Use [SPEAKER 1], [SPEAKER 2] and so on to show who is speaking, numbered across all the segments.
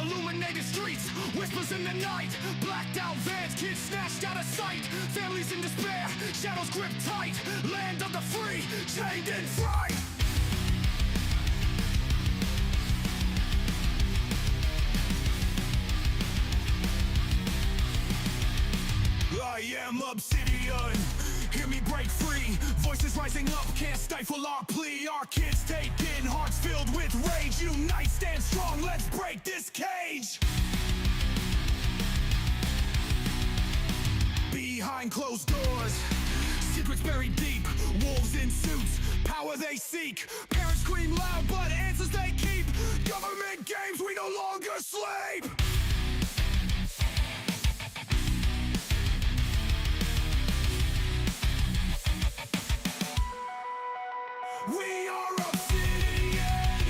[SPEAKER 1] illuminated streets, whispers in the night, blacked out vans, kids snatched out of sight, families in despair, shadows grip tight, land of the free, chained in fright. I am Obsidian, hear me break free. Voices rising up, can't stifle our plea. Our kids taken, hearts filled with rage. Unite, stand strong, let's break this cage. Behind closed doors, secrets buried deep. Wolves in suits, power they seek. Parents scream loud, but answers they keep. Government games, we no longer sleep. We are Obsidian,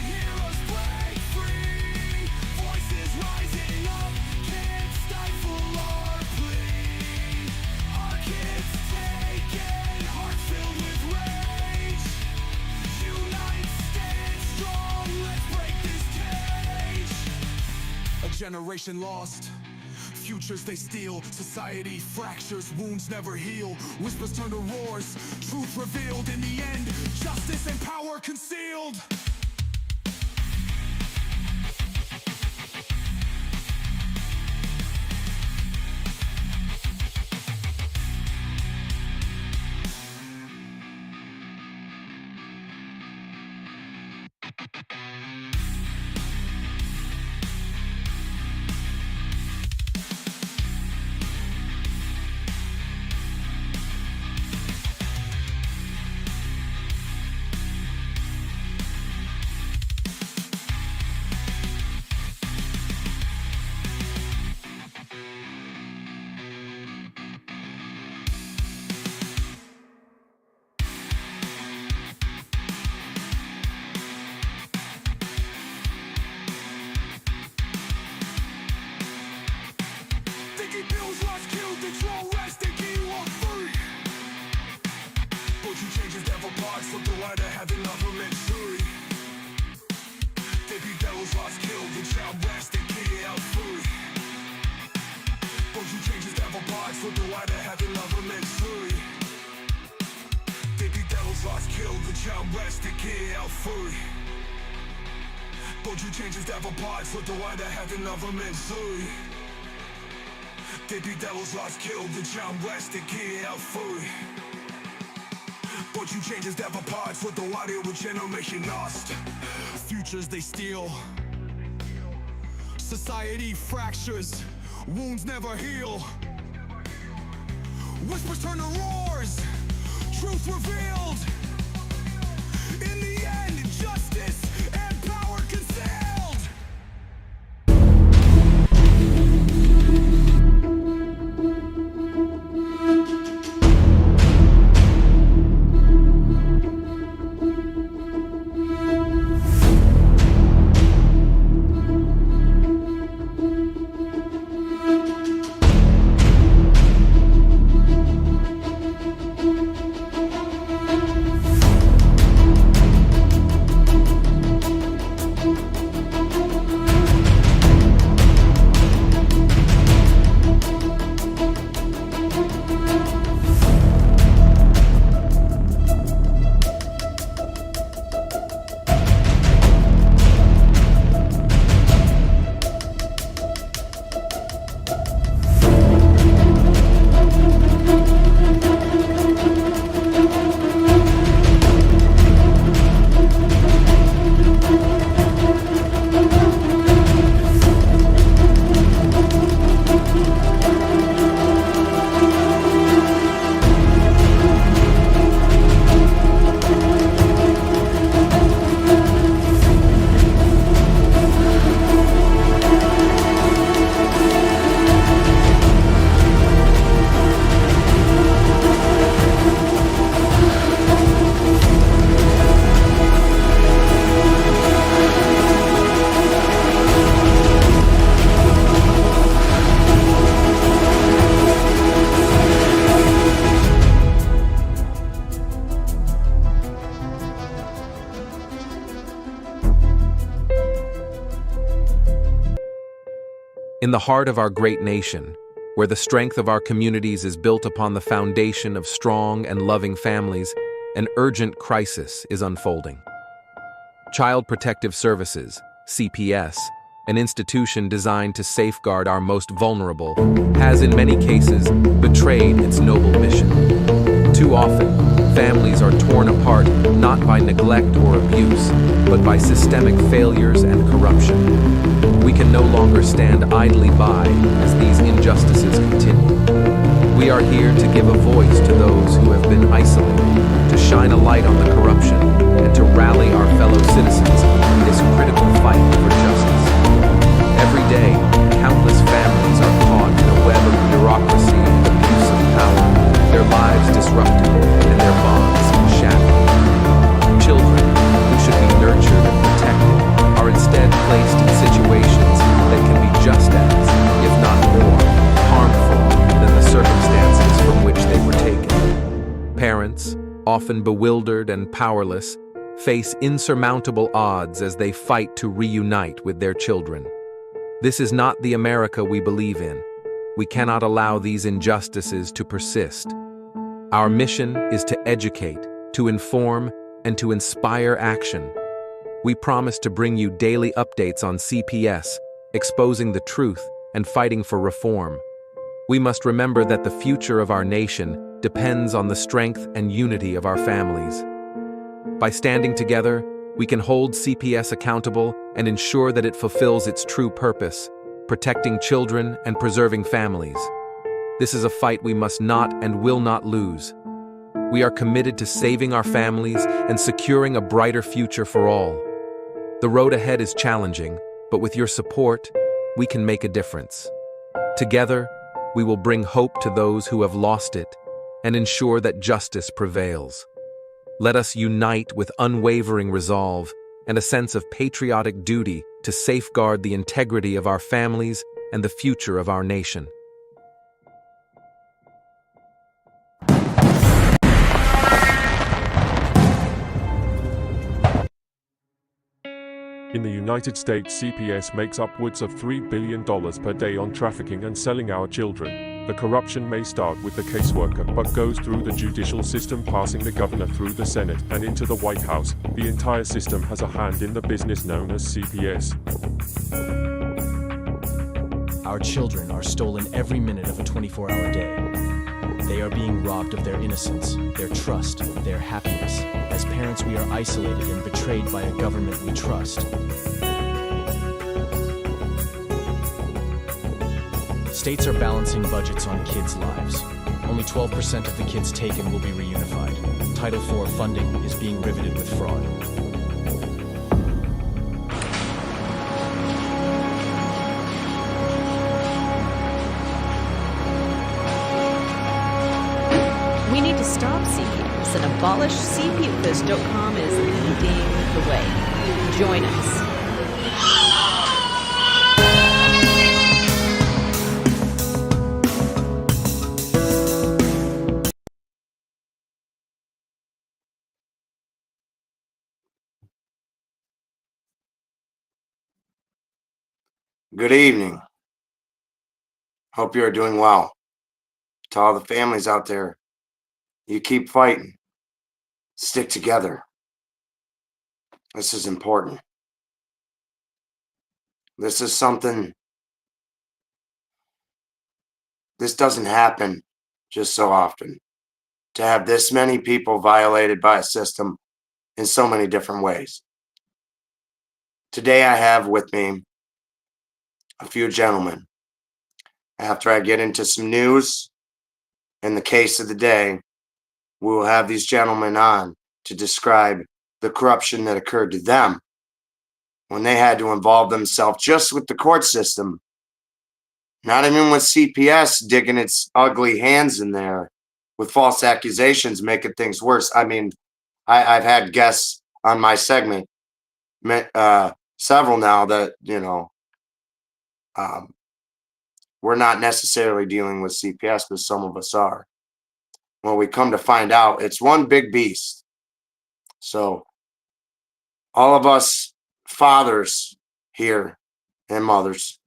[SPEAKER 1] heroes break free. Voices rising up, can't stifle our plea. Our kids taken, hearts filled with rage. Unite, stand strong, let's break this cage. A generation lost, futures they steal. Society fractures, wounds never heal. Whispers turn to roars, truth revealed. In the end, justice and power concealed. Bills lost, killed, control, rest, and key walk free. But you changes devil parts, flip the light of heaven, government free. They be devils lost, killed, and shall rest, and key out free. But you changes devil parts, flip the light of heaven, government free. They be devils lost, killed, and shall rest, and key out free. But you changes devil parts, flip the light of heaven, government free. They be devils lost, killed, the child rested, kid out free. But you changes devil parts with the audio generation lost. Futures they steal, society fractures, wounds never heal. Whispers turn to roars, truth revealed. In the end, justice and power concealed.
[SPEAKER 2] In the heart of our great nation, where the strength of our communities is built upon the foundation of strong and loving families, an urgent crisis is unfolding. Child Protective Services, CPS, an institution designed to safeguard our most vulnerable, has in many cases betrayed its noble mission. Too often, families are torn apart not by neglect or abuse, but by systemic failures and corruption. We can no longer stand idly by as these injustices continue. We are here to give a voice to those who have been isolated, to shine a light on the corruption, and to rally our fellow citizens in this critical fight for justice. Every day, countless families are caught in a web of bureaucracy and abuse of power, their lives disrupted and their bonds shattered. Children, who should be nurtured and protected, are instead placed in situations that can be just as, if not more, harmful than the circumstances from which they were taken. Parents, often bewildered and powerless, face insurmountable odds as they fight to reunite with their children. This is not the America we believe in. We cannot allow these injustices to persist. Our mission is to educate, to inform, and to inspire action. We promise to bring you daily updates on CPS, exposing the truth and fighting for reform. We must remember that the future of our nation depends on the strength and unity of our families. By standing together, we can hold CPS accountable and ensure that it fulfills its true purpose, protecting children and preserving families. This is a fight we must not and will not lose. We are committed to saving our families and securing a brighter future for all. The road ahead is challenging, but with your support, we can make a difference. Together, we will bring hope to those who have lost it and ensure that justice prevails. Let us unite with unwavering resolve and a sense of patriotic duty to safeguard the integrity of our families and the future of our nation.
[SPEAKER 3] In the United States, CPS makes upwards of $3 billion per day on trafficking and selling our children. The corruption may start with the caseworker, but goes through the judicial system, passing the governor through the Senate and into the White House. The entire system has a hand in the business known as CPS.
[SPEAKER 4] Our children are stolen every minute of a 24-hour day. They are being robbed of their innocence, their trust, their happiness. As parents, we are isolated and betrayed by a government we trust. States are balancing budgets on kids' lives. Only 12% of the kids taken will be reunified. Title IV funding is being riveted with fraud.
[SPEAKER 5] We need to stop CPS and abolish CPS because .com is leading the way. Join us.
[SPEAKER 6] Good evening. Hope you are doing well. To all the families out there, you keep fighting. Stick together. This is important. This is something, this doesn't happen just so often. To have this many people violated by a system in so many different ways. Today I have with me a few gentlemen. After I get into some news and the case of the day, we will have these gentlemen on to describe the corruption that occurred to them when they had to involve themselves just with the court system, not even with CPS digging its ugly hands in there with false accusations, making things worse. I mean, I've had guests on my segment, several now that, we're not necessarily dealing with CPS, but some of us are. When we come to find out, it's one big beast. So all of us fathers here and mothers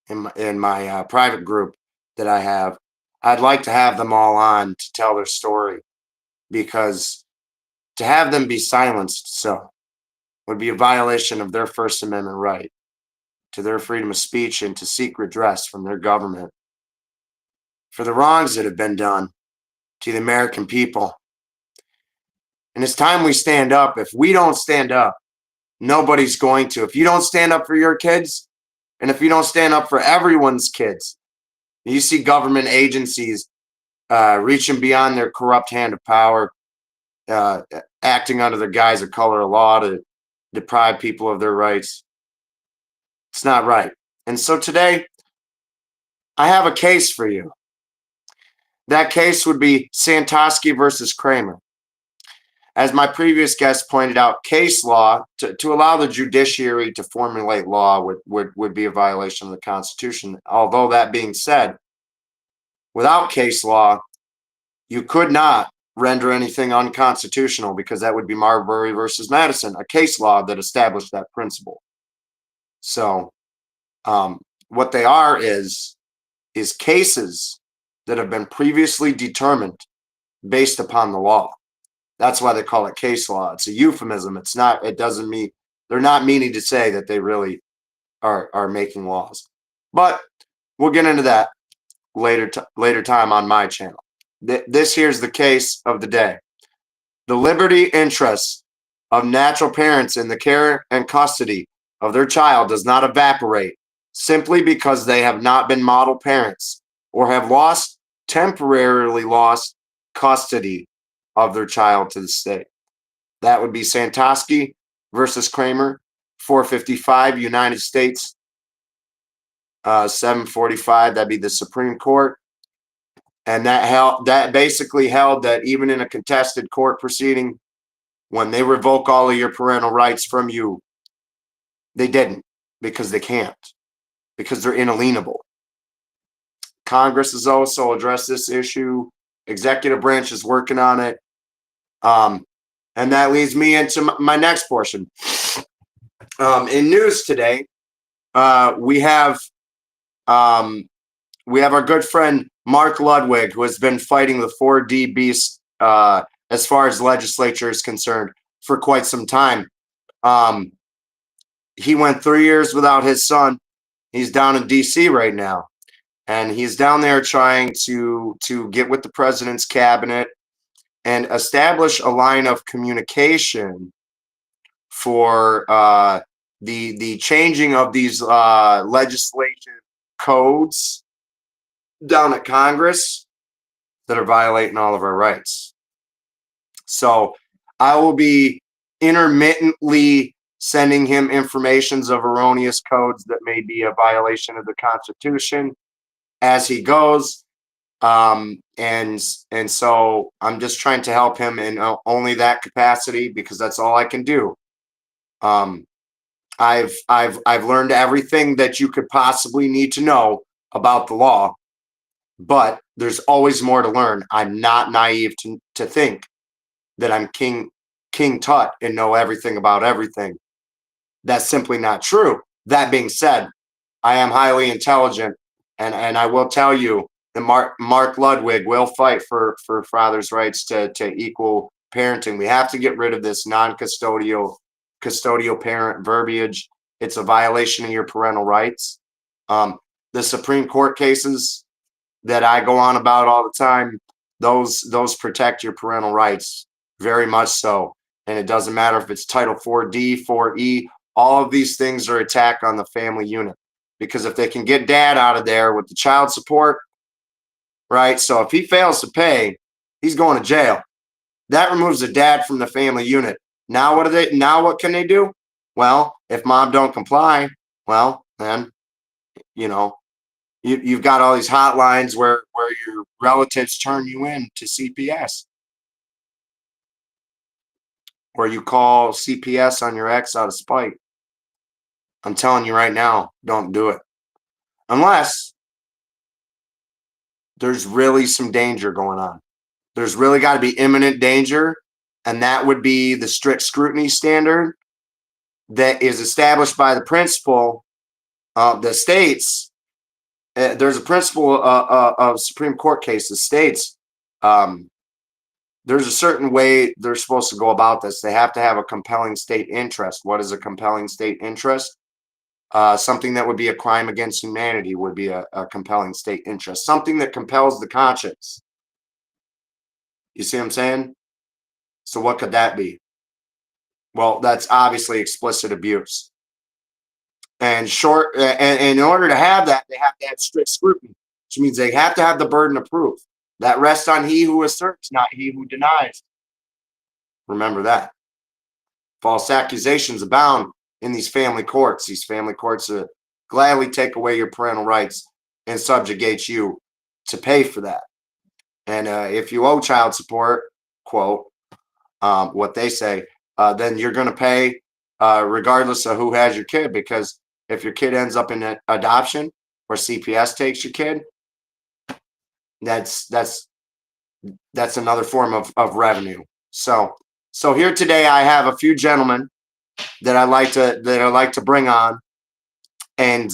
[SPEAKER 6] in my private group that I have. I'd like to have them all on to tell their story, because to have them be silenced so would be a violation of their First Amendment right to their freedom of speech and to seek redress from their government for the wrongs that have been done to the American people. And it's time we stand up. If we don't stand up, nobody's going to. If you don't stand up for your kids, and if you don't stand up for everyone's kids, you see government agencies reaching beyond their corrupt hand of power, acting under the guise of color of law to deprive people of their rights. It's not right. And so today, I have a case for you. That case would be Santosky versus Kramer. As my previous guest pointed out, case law, to allow the judiciary to formulate law would be a violation of the Constitution. Although that being said, without case law, you could not render anything unconstitutional, because that would be Marbury versus Madison, a case law that established that principle. So what they are is cases that have been previously determined based upon the law. That's why they call it case law. It's a euphemism. It's not, it doesn't mean, they're not meaning to say that they really are making laws. But we'll get into that later time on my channel. This here's the case of the day. The liberty interests of natural parents in the care and custody of their child does not evaporate simply because they have not been model parents or have temporarily lost custody of their child to the state. That would be Santosky versus Kramer, 455 United States, 745. That'd be the Supreme Court. And that basically held that even in a contested court proceeding, when they revoke all of your parental rights from you, they didn't, because they can't, because they're inalienable. Congress has also addressed this issue. Executive branch is working on it. And that leads me into my next portion. In news today, we have our good friend Mark Ludwig, who has been fighting the 4D beast as far as legislature is concerned for quite some time. He went 3 years without his son. He's down in DC right now, and he's down there trying to get with the president's cabinet and establish a line of communication for the changing of these legislative codes down at Congress that are violating all of our rights. So I will be intermittently sending him informations of erroneous codes that may be a violation of the Constitution as he goes. And so I'm just trying to help him in only that capacity, because that's all I can do. I've learned everything that you could possibly need to know about the law, but there's always more to learn. I'm not naive to think that I'm King Tut and know everything about everything. That's simply not true. That being said, I am highly intelligent, and I will tell you that Mark Ludwig will fight for fathers' rights to equal parenting. We have to get rid of this non-custodial parent verbiage. It's a violation of your parental rights. The Supreme Court cases that I go on about all the time, those protect your parental rights very much so. And it doesn't matter if it's Title 4D, 4E, all of these things are attack on the family unit. Because if they can get dad out of there with the child support, right? So if he fails to pay, he's going to jail. That removes the dad from the family unit. Now what can they do? Well, if mom don't comply, well, then, you've got all these hotlines where your relatives turn you in to CPS. Or you call CPS on your ex out of spite. I'm telling you right now, don't do it. Unless there's really some danger going on. There's really got to be imminent danger, and that would be the strict scrutiny standard that is established by the principle that states there's a principle of Supreme Court cases states there's a certain way they're supposed to go about this. They have to have a compelling state interest. What is a compelling state interest? Something that would be a crime against humanity would be a compelling state interest. Something that compels the conscience. You see what I'm saying? So what could that be? Well, that's obviously explicit abuse. And in order to have that, they have to have strict scrutiny, which means they have to have the burden of proof. That rests on he who asserts, not he who denies. Remember that. False accusations abound in these family courts. These family courts gladly take away your parental rights and subjugate you to pay for that. And if you owe child support, quote, what they say, then you're going to pay regardless of who has your kid, because if your kid ends up in adoption or CPS takes your kid, that's another form of revenue. So here today I have a few gentlemen that I like to bring on, and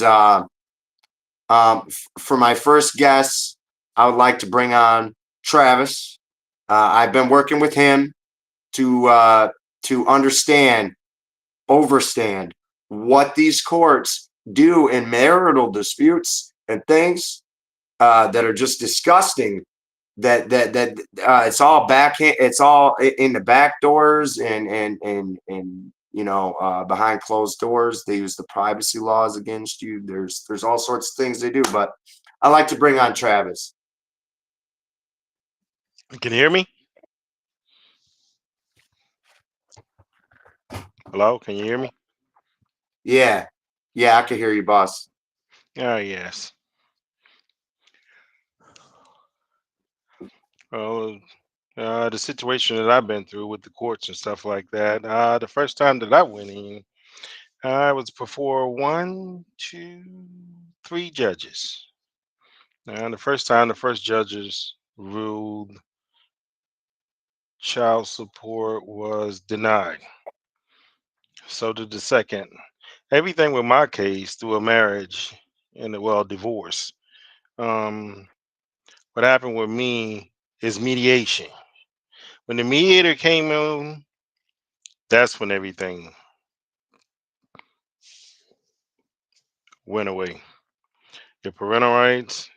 [SPEAKER 6] for my first guest, I would like to bring on Travis. I've been working with him to understand, overstand what these courts do in marital disputes and things that are just disgusting. That it's all backhand, it's all in the back doors and behind closed doors. They use the privacy laws against you. There's all sorts of things they do. But I like to bring on Travis.
[SPEAKER 7] Can you hear me? Hello, can you hear me?
[SPEAKER 6] Yeah, I can hear you, boss.
[SPEAKER 7] Oh, yes. Well, the situation that I've been through with the courts and stuff like that, the first time that I went in, I was before 3 judges. And the first time, the first judges ruled child support was denied. So did the second. Everything with my case through a marriage and divorce. Um, what happened with me is mediation. When the mediator came in, that's when everything went away. Your parental rights,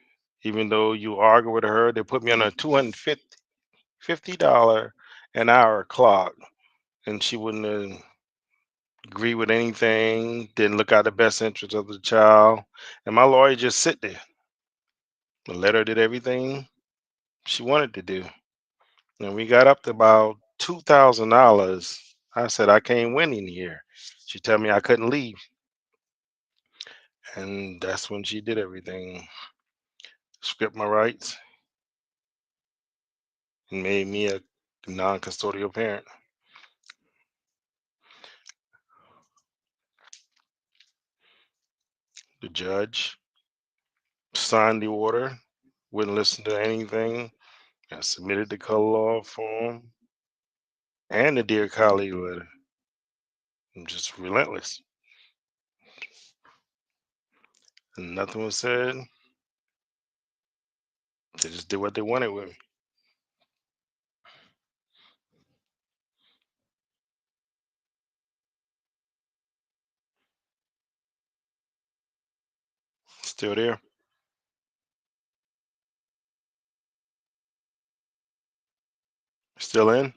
[SPEAKER 7] even though you argue with her, they put me on a $250 an hour clock, and she wouldn't agree with anything, didn't look out the best interest of the child. And my lawyer just sit there. The letter did everything she wanted to do. And we got up to about $2,000. I said, I can't win in here. She told me I couldn't leave. And that's when she did everything. Stripped my rights and made me a non-custodial parent. The judge signed the order, wouldn't listen to anything. I submitted the color law form and the dear colleague letter. I'm just relentless. And nothing was said. They just did what they wanted with me. Still there. Still in.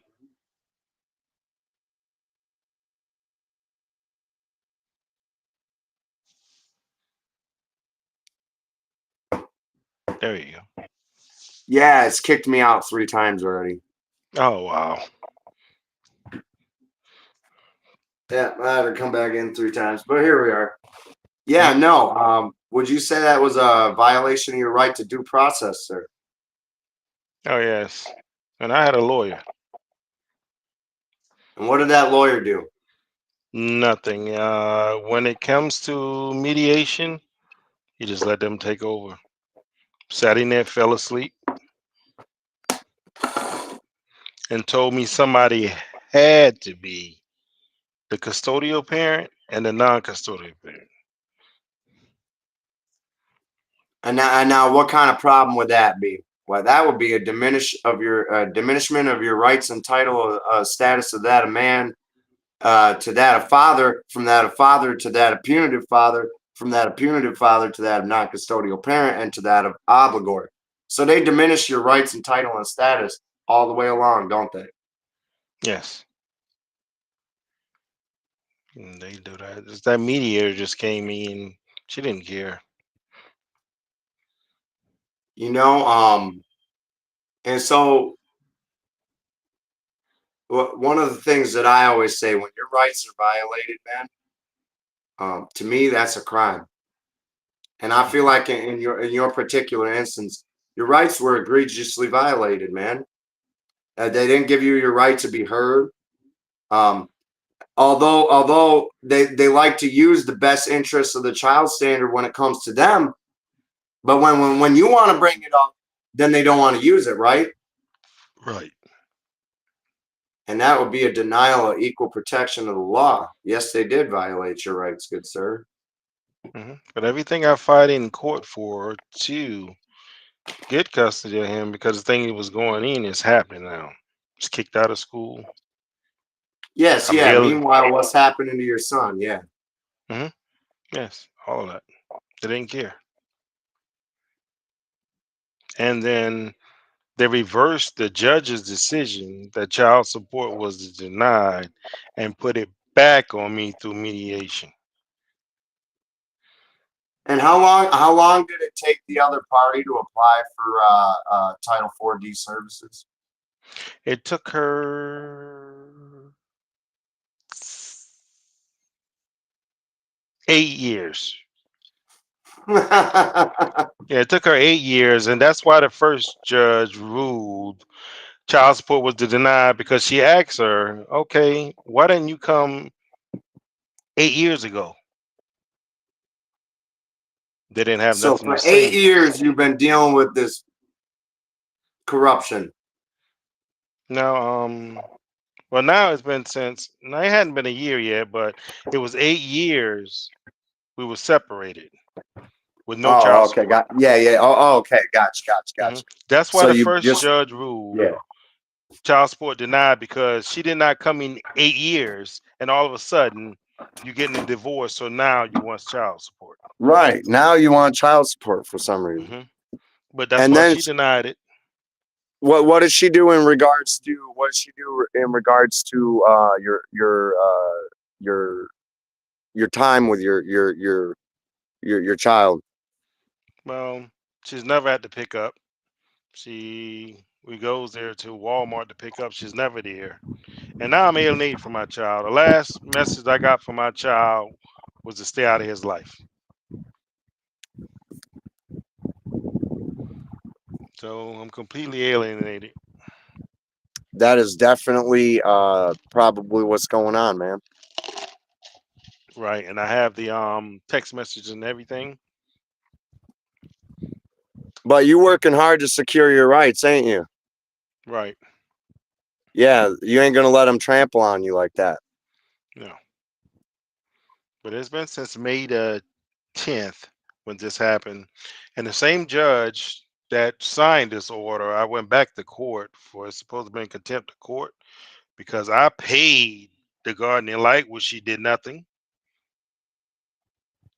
[SPEAKER 7] There you go.
[SPEAKER 6] Yeah, it's kicked me out 3 times already.
[SPEAKER 7] Oh, wow.
[SPEAKER 6] Yeah, I had to come back in 3 times, but here we are. Yeah, no. Would you say that was a violation of your right to due process, sir?
[SPEAKER 7] Oh, yes. And I had a lawyer.
[SPEAKER 6] And what did that lawyer do?
[SPEAKER 7] Nothing. When it comes to mediation, you just let them take over. Sat in there, fell asleep, and told me somebody had to be the custodial parent and the non-custodial parent.
[SPEAKER 6] And now, what kind of problem would that be? Well, that would be a diminishment of your rights and title, status of that of man, to that of father, from that of father to that of punitive father, from that of punitive father to that of non-custodial parent, and to that of obligor. So they diminish your rights and title and status all the way along, don't they?
[SPEAKER 7] Yes. They do that. That mediator just came in. She didn't care.
[SPEAKER 6] You know, and so one of the things that I always say, when your rights are violated, man, to me, that's a crime. And I feel
[SPEAKER 7] Mhm.
[SPEAKER 6] like in your particular instance, your rights were egregiously violated, man. They didn't give you your right to be heard. Um, although they like to use the best interests of the child standard when it comes to them, but when you want to bring it up, then they don't want to use it, right?
[SPEAKER 7] Right.
[SPEAKER 6] And that would be a denial of equal protection of the law. Yes, they did violate your rights, good sir.
[SPEAKER 7] But everything I fight in court for to get custody of him because the thing he was going in is happening now. He's kicked out of school.
[SPEAKER 6] Yes,
[SPEAKER 7] I'm
[SPEAKER 6] yeah.
[SPEAKER 7] ill.
[SPEAKER 6] Meanwhile, what's happening to your son? Yeah.
[SPEAKER 7] hmm Yes, all of that. They didn't care. And then they reversed the judge's decision that child support was denied and put it back on me through mediation.
[SPEAKER 6] And how long did it take the other party to apply for Title 4D services?
[SPEAKER 7] It took her 8 years. Yeah, it took her 8 years, and that's why the first judge ruled child support was denied because she asked her, "Okay, why didn't you come 8 years ago?" They didn't have
[SPEAKER 6] So
[SPEAKER 7] nothing to
[SPEAKER 6] for eight
[SPEAKER 7] say.
[SPEAKER 6] years, you've been dealing with this corruption.
[SPEAKER 7] Now, well, now it's been since. Now it hadn't been a year yet, but it was 8 years. We were separated with no
[SPEAKER 6] Oh,
[SPEAKER 7] child
[SPEAKER 6] okay,
[SPEAKER 7] support.
[SPEAKER 6] yeah. Oh, okay, gotcha.
[SPEAKER 7] That's why
[SPEAKER 6] So
[SPEAKER 7] the
[SPEAKER 6] you
[SPEAKER 7] first
[SPEAKER 6] just,
[SPEAKER 7] judge ruled
[SPEAKER 6] yeah,
[SPEAKER 7] child support denied because she did not come in 8 years, and all of a sudden you're getting a divorce, so now you want child support.
[SPEAKER 6] right. Now you want child support for some reason.
[SPEAKER 7] hmm But that's
[SPEAKER 6] And
[SPEAKER 7] why
[SPEAKER 6] then
[SPEAKER 7] she denied it.
[SPEAKER 6] what does she do in regards to your your time with your child?
[SPEAKER 7] Well, she's never had to pick up. We goes there to Walmart to pick up. She's never there. And now I'm alienated from my child. The last message I got from my child was to stay out of his life. So I'm completely alienated.
[SPEAKER 6] That is definitely probably what's going on, man.
[SPEAKER 7] Right. And I have the text message and everything.
[SPEAKER 6] But you working hard to secure your rights, ain't you?
[SPEAKER 7] Right.
[SPEAKER 6] Yeah, you ain't gonna let them trample on you like that.
[SPEAKER 7] No. But it's been since May the 10th when this happened. And the same judge that signed this order, I went back to court for it's supposed to be in contempt of court because I paid the guardian light, which she did nothing.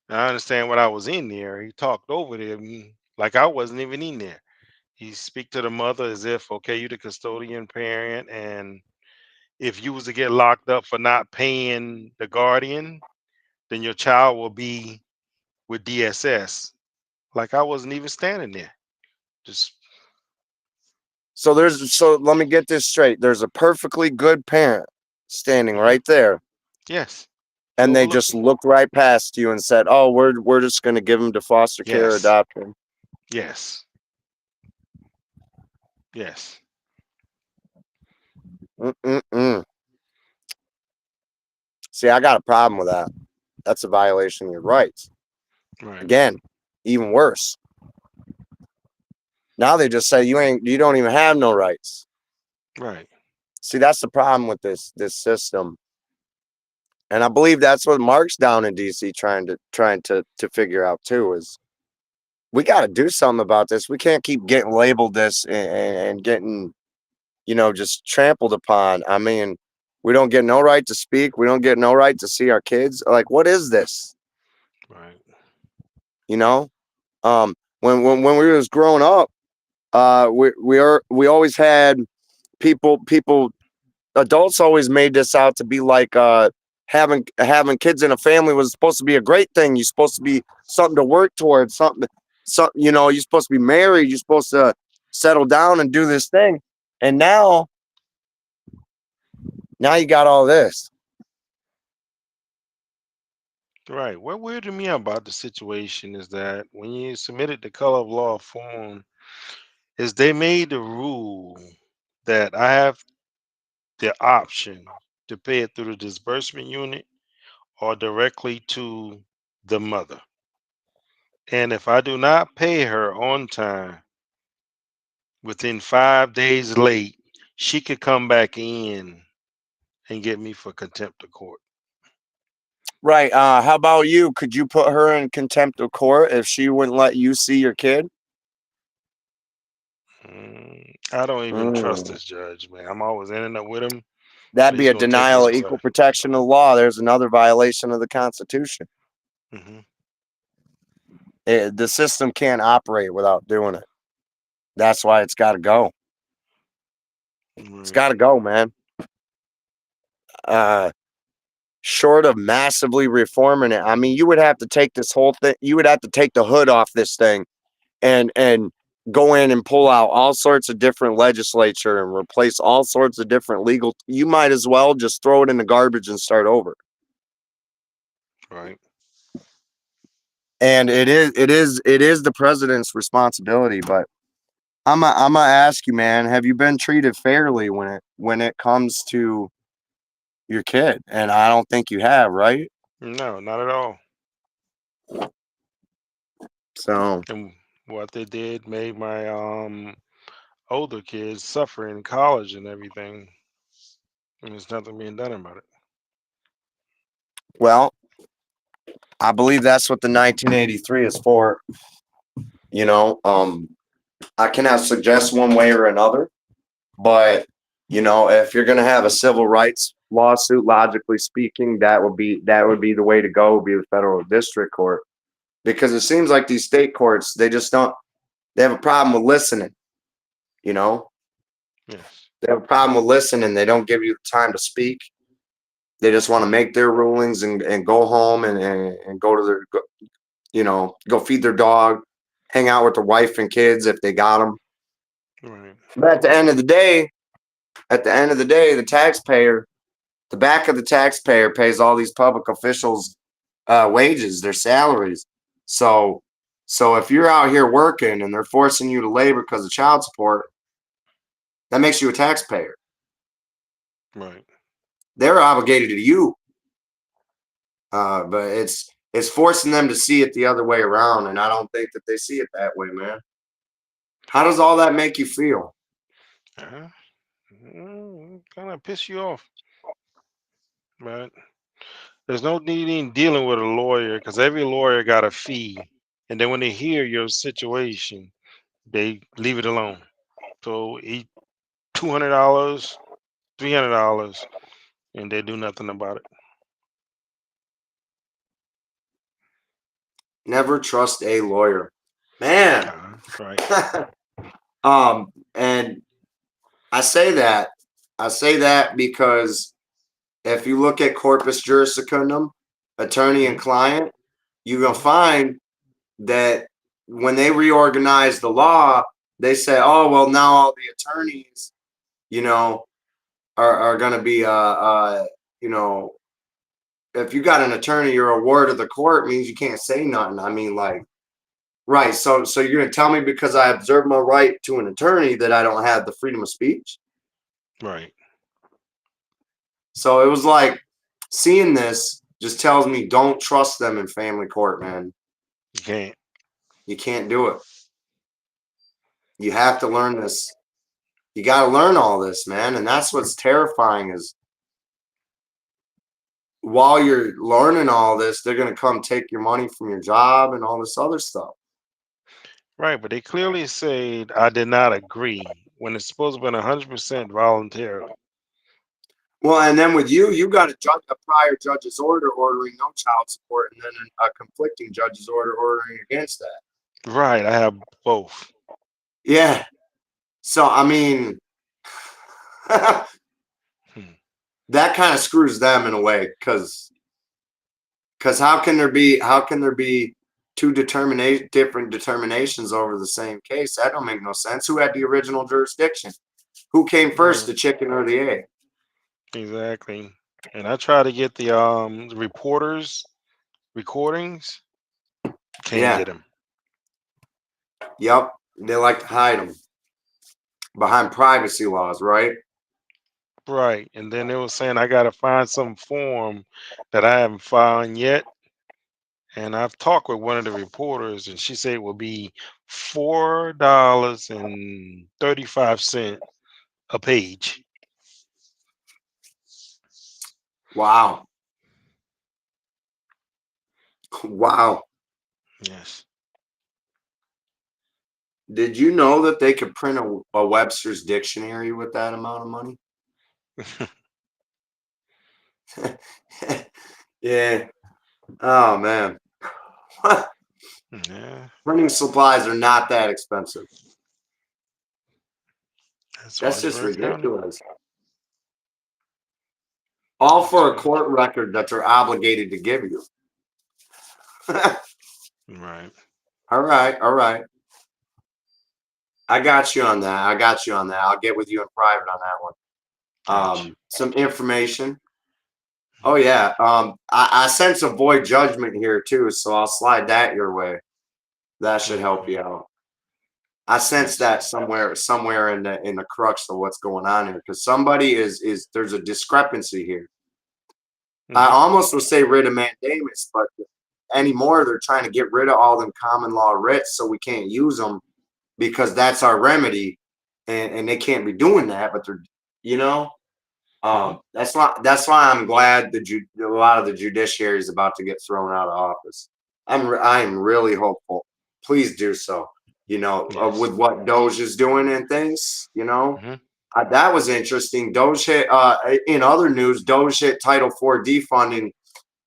[SPEAKER 7] I understand what I was in there. He talked over them like I wasn't even in there. He speak to the mother as if, okay, you the custodian parent, and if you was to get locked up for not paying the guardian, then your child will be with DSS. Like I wasn't even standing there. Just
[SPEAKER 6] So let me get this straight. There's a perfectly good parent standing
[SPEAKER 7] mhm,
[SPEAKER 6] right there,
[SPEAKER 7] yes,
[SPEAKER 6] and they just
[SPEAKER 7] overlooking.
[SPEAKER 6] looked right past you and said, "Oh, we're just gonna give him to foster care or
[SPEAKER 7] Yes,
[SPEAKER 6] adopt him."
[SPEAKER 7] yes, yes.
[SPEAKER 6] Mm-mm-mm. See, I got a problem with that. That's a violation of your rights.
[SPEAKER 7] Right,
[SPEAKER 6] Again, even worse. Now they just say you don't even have no rights.
[SPEAKER 7] right.
[SPEAKER 6] See, that's the problem with this system. And I believe that's what Mark's down in DC trying to figure out too, is we got to do something about this. We can't keep getting labeled this and getting, just trampled upon. I mean, we don't get no right to speak. We don't get no right to see our kids. Like, what is this?
[SPEAKER 7] Right.
[SPEAKER 6] You know, when we was growing up, we always had people adults always made this out to be like having kids in a family was supposed to be a great thing. You're supposed to be something to work towards, something, you're supposed to be married, you're supposed to settle down and do this thing. And now you got all this.
[SPEAKER 7] Right. What weirded me out about the situation is that when you submitted the color of law form, is they made the rule that I have the option to pay it through the disbursement unit or directly to the mother. And if I do not pay her on time, within 5 days late, she could come back in and get me for contempt of court.
[SPEAKER 6] Right. How about you? Could you put her in contempt of court if she wouldn't let you see your kid?
[SPEAKER 7] I don't even trust
[SPEAKER 6] Mm.
[SPEAKER 7] this judge, man. I'm always ending up with him, but
[SPEAKER 6] That'd be
[SPEAKER 7] he's
[SPEAKER 6] a
[SPEAKER 7] gonna take his
[SPEAKER 6] denial of equal
[SPEAKER 7] class.
[SPEAKER 6] protection of law. There's another violation of the Constitution.
[SPEAKER 7] Hmm.
[SPEAKER 6] The system can't operate without doing it. That's why it's got to go. It's
[SPEAKER 7] Right.
[SPEAKER 6] got to go, man. Short of massively reforming it, I mean, you would have to take this whole thing. You would have to take the hood off this thing, and go in and pull out all sorts of different legislature and replace all sorts of different legal. You might as well just throw it in the garbage and start over.
[SPEAKER 7] Right.
[SPEAKER 6] And it is the president's responsibility. But I'm gonna ask you, man, have you been treated fairly when it comes to your kid? And I don't think you have, right?
[SPEAKER 7] No, not at all.
[SPEAKER 6] So,
[SPEAKER 7] And what they did made my older kids suffer in college and everything, and there's nothing being done about it.
[SPEAKER 6] well, I believe that's what the 1983 is for. You know, I cannot suggest one way or another, but if you're going to have a civil rights lawsuit, logically speaking, that would be the way to go. Would be the federal district court, because it seems like these state courts, they just don't. They have a problem with listening. You know,
[SPEAKER 7] Yes.
[SPEAKER 6] they have a problem with listening. They don't give you the time to speak. They just want to make their rulings and go home and go to go feed their dog, hang out with their wife and kids if they got them.
[SPEAKER 7] Right.
[SPEAKER 6] But at the end of the day, the back of the taxpayer pays all these public officials wages, their salaries. So, if you're out here working and they're forcing you to labor because of child support, that makes you a taxpayer.
[SPEAKER 7] Right.
[SPEAKER 6] They're obligated to you, but it's forcing them to see it the other way around, and I don't think that they see it that way, man. How does all that make you feel?
[SPEAKER 7] Uh-huh. Kind of piss you off, but there's no need in dealing with a lawyer because every lawyer got a fee, and then when they hear your situation, they leave it alone. So eat $200, $300, and they do nothing about it.
[SPEAKER 6] Never trust a lawyer, man.
[SPEAKER 7] Right.
[SPEAKER 6] And I say that because if you look at corpus juris secundum, attorney and
[SPEAKER 7] Mhm.
[SPEAKER 6] client, you're gonna
[SPEAKER 7] Mhm.
[SPEAKER 6] find that when they reorganize the law, they say, oh well, now all the attorneys, you know, are gonna be you know, if you got an attorney, you're a ward of the court means you can't say nothing. I mean, like, right. So you're gonna tell me because I observe my right to an attorney that I don't have the freedom of speech?
[SPEAKER 7] Right.
[SPEAKER 6] So it was like seeing this just tells me don't trust them in family court, man.
[SPEAKER 7] You can't.
[SPEAKER 6] You can't do it. You have to learn this. You got to learn all this, man. And that's what's terrifying is while you're learning all this, they're going to come take your money from your job and all this other stuff.
[SPEAKER 7] Right, but they clearly said I did not agree when it's supposed to have been 100% voluntarily.
[SPEAKER 6] Well, and then with you, you got a prior judge's order ordering no child support, and then a conflicting judge's order ordering against that.
[SPEAKER 7] Right, I have both.
[SPEAKER 6] Yeah. So I mean, that
[SPEAKER 7] Hmm.
[SPEAKER 6] kind of screws them in a way, because how can there be two different determinations over the same case? That don't make no sense. Who had the original jurisdiction? Who came first,
[SPEAKER 7] Right,
[SPEAKER 6] the chicken or the egg?
[SPEAKER 7] exactly. And I try to get the reporters recordings. Can't
[SPEAKER 6] Yeah.
[SPEAKER 7] get them.
[SPEAKER 6] Yep. They like to hide them behind privacy laws, right?
[SPEAKER 7] Right, and then they were saying I got to find some form that I haven't found yet. And I've talked with one of the reporters, and she said it will be $4.35 a page.
[SPEAKER 6] Wow. Wow.
[SPEAKER 7] Yes.
[SPEAKER 6] Did you know that they could print a Webster's dictionary with that amount of money? Yeah. Oh man.
[SPEAKER 7] Yeah,
[SPEAKER 6] Printing supplies are not that expensive.
[SPEAKER 7] that's
[SPEAKER 6] That's just
[SPEAKER 7] Orangeburg County.
[SPEAKER 6] ridiculous. All
[SPEAKER 7] That's
[SPEAKER 6] for a
[SPEAKER 7] right.
[SPEAKER 6] court record that they're obligated to give you.
[SPEAKER 7] Right.
[SPEAKER 6] All right, all right. I got you on that. I got you on that. I'll get with you in private on that one.
[SPEAKER 7] Gotcha.
[SPEAKER 6] Some information. Oh yeah. I sense a void judgment here too, so I'll slide that your way. That should help
[SPEAKER 7] Okay.
[SPEAKER 6] you out. I sense
[SPEAKER 7] Yes.
[SPEAKER 6] that somewhere in the crux of what's going on here, because somebody is there's a discrepancy here. I
[SPEAKER 7] Mm-hmm.
[SPEAKER 6] almost would say writ of mandamus, but anymore they're trying to get rid of all them common law writs so we can't use them because that's our remedy, and they can't be doing that. But they're, you know,
[SPEAKER 7] Mm-hmm.
[SPEAKER 6] that's why I'm glad a lot of the judiciary is about to get thrown out of office. I am really hopeful. Please do so.
[SPEAKER 7] Yes.
[SPEAKER 6] With what Doge is doing and things.
[SPEAKER 7] Mm-hmm.
[SPEAKER 6] That was interesting. Doge hit. In other news, Doge hit Title IV defunding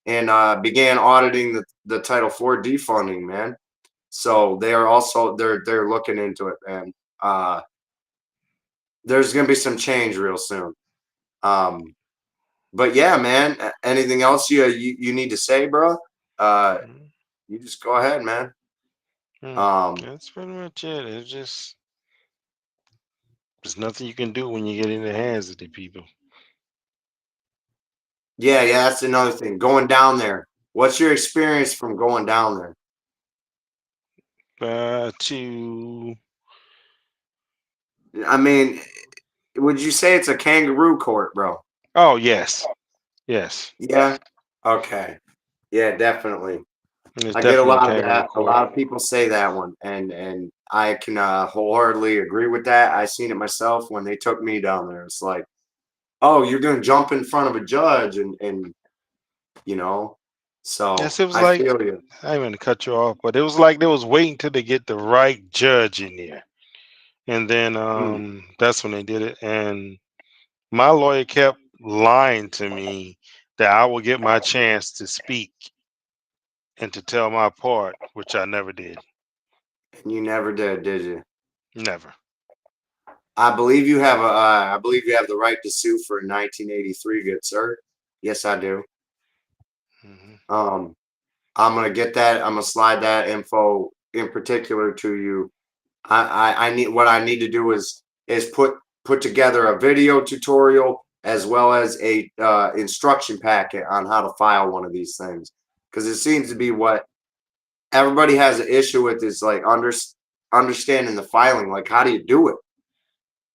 [SPEAKER 6] and began auditing the Title IV defunding. Man, so they are also they're looking into it, man. Uh, there's gonna be some change real soon. Um, but yeah, man. Anything else you need to say, bro? Uh,
[SPEAKER 7] Mm-hmm.
[SPEAKER 6] you just go ahead, man.
[SPEAKER 7] Mm.
[SPEAKER 6] Um,
[SPEAKER 7] That's pretty much it. It's just there's nothing you can do when you get in the hands of the people.
[SPEAKER 6] yeah, that's another thing. Going down there. What's your experience from going down there?
[SPEAKER 7] To
[SPEAKER 6] I mean, would you say it's a kangaroo court, bro?
[SPEAKER 7] Oh yes, yes.
[SPEAKER 6] Yeah. Okay. Yeah, definitely.
[SPEAKER 7] It's
[SPEAKER 6] I get a
[SPEAKER 7] definitely a
[SPEAKER 6] lot of
[SPEAKER 7] kangaroo
[SPEAKER 6] that. A
[SPEAKER 7] court.
[SPEAKER 6] lot of people say that one, and I can wholeheartedly agree with that. I seen it myself when they took me down there. It's like, oh, you're gonna jump in front of a judge, and you know,
[SPEAKER 7] Yes,
[SPEAKER 6] so
[SPEAKER 7] it was
[SPEAKER 6] I
[SPEAKER 7] like
[SPEAKER 6] feel you.
[SPEAKER 7] I didn't mean to cut you off, but it was like they was waiting till they get the right judge in there, and then
[SPEAKER 6] Mm.
[SPEAKER 7] that's when they did it. And my lawyer kept lying to me that I would get my chance to speak and to tell my part, which I never did.
[SPEAKER 6] And you never did you?
[SPEAKER 7] Never.
[SPEAKER 6] I believe you have the right to sue for 1983, good sir. Yes, I do.
[SPEAKER 7] Hmm.
[SPEAKER 6] Um, I'm gonna get that. I'm gonna slide that info in particular to you. I need what I need to do is put together a video tutorial as well as a instruction packet on how to file one of these things, because it seems to be what everybody has an issue with is like understanding the filing. Like, how do you do it?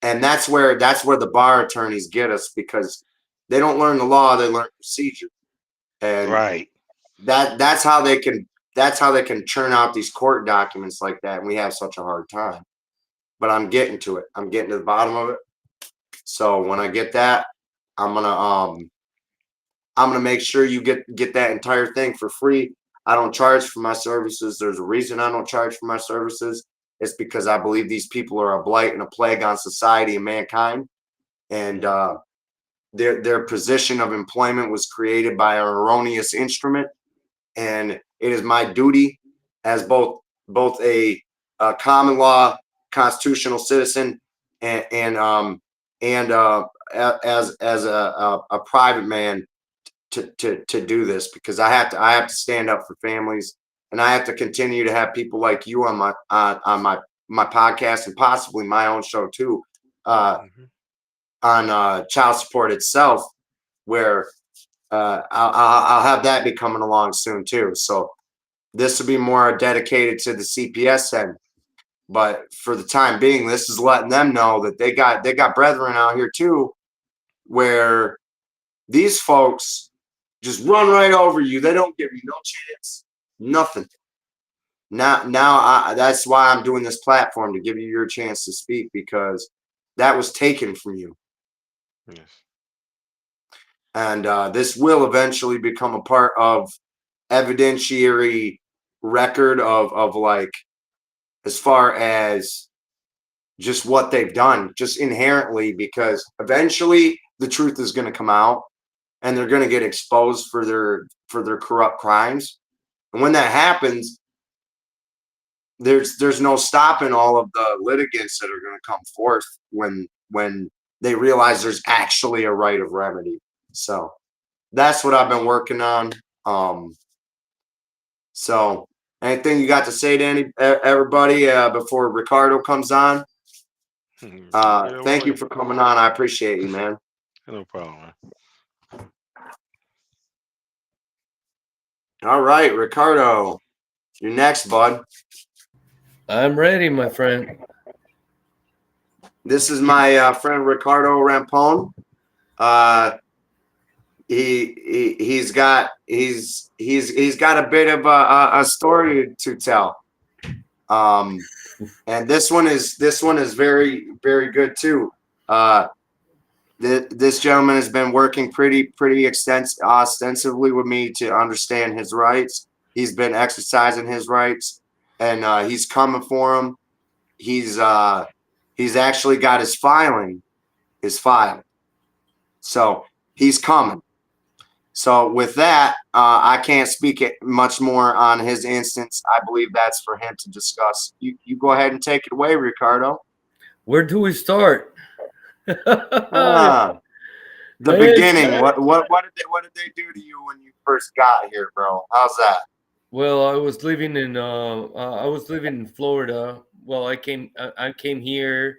[SPEAKER 6] And that's where the bar attorneys get us, because they don't learn the law, they learn procedure. And
[SPEAKER 7] Right.
[SPEAKER 6] that's how they can churn out these court documents like that, and we have such a hard time. But I'm getting to it. I'm getting to the bottom of it. So when I get that, I'm gonna um I'm gonna make sure you get that entire thing for free. I don't charge for my services. There's a reason I don't charge for my services. it's because I believe these people are a blight and a plague on society and mankind. And their position of employment was created by an erroneous instrument. And it is my duty as both a common law constitutional citizen and as a private man to do this, because I have to stand up for families, and I have to continue to have people like you on my podcast, and possibly my own show too,
[SPEAKER 7] Mhm.
[SPEAKER 6] on child support itself, where I'll have that be coming along soon too. So this will be more dedicated to the CPS end. But for the time being, this is letting them know that they got brethren out here too, where these folks just run right over you. They don't give you no chance, nothing. Now, that's why I'm doing this platform, to give you your chance to speak, because that was taken from you.
[SPEAKER 7] Yes.
[SPEAKER 6] And this will eventually become a part of evidentiary record of like, as far as just what they've done, just inherently, because eventually the truth is going to come out, and they're going to get exposed for their corrupt crimes. And when that happens, there's no stopping all of the litigants that are going to come forth when they realize there's actually a right of remedy. So that's what I've been working on. So anything you got to say to everybody before Ricardo comes on?
[SPEAKER 7] Take it
[SPEAKER 6] Thank you
[SPEAKER 7] away.
[SPEAKER 6] for coming on. I appreciate you, man.
[SPEAKER 7] No problem, man.
[SPEAKER 6] All right, Ricardo, you're next, bud.
[SPEAKER 8] I'm ready, my friend.
[SPEAKER 6] This is my friend Ricardo Rampone. Uh, he's got a bit of a story to tell. And this one is very, very good too. This gentleman has been working pretty ostensively with me to understand his rights. He's been exercising his rights, and he's coming for him. He's actually got his file. So he's coming. So with that, I can't speak much more on his instance. I believe that's for him to discuss. You go ahead and take it away, Ricardo.
[SPEAKER 8] Where do we start?
[SPEAKER 6] Ah, the
[SPEAKER 8] It's,
[SPEAKER 6] beginning. What did they do to you when you first got here, bro? How's that?
[SPEAKER 8] well, I was living in Florida. Well, I came here.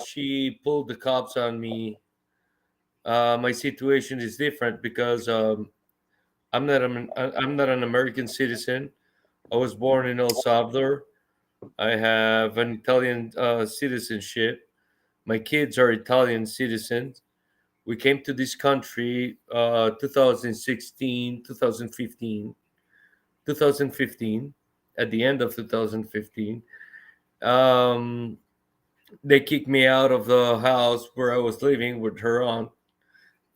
[SPEAKER 8] She pulled the cops on me. My situation is different because I'm not an American citizen. I was born in El Salvador. I have an Italian citizenship. My kids are Italian citizens. We came to this country 2016, 2015, at the end of 2015. Um, they kicked me out of the house where I was living with her aunt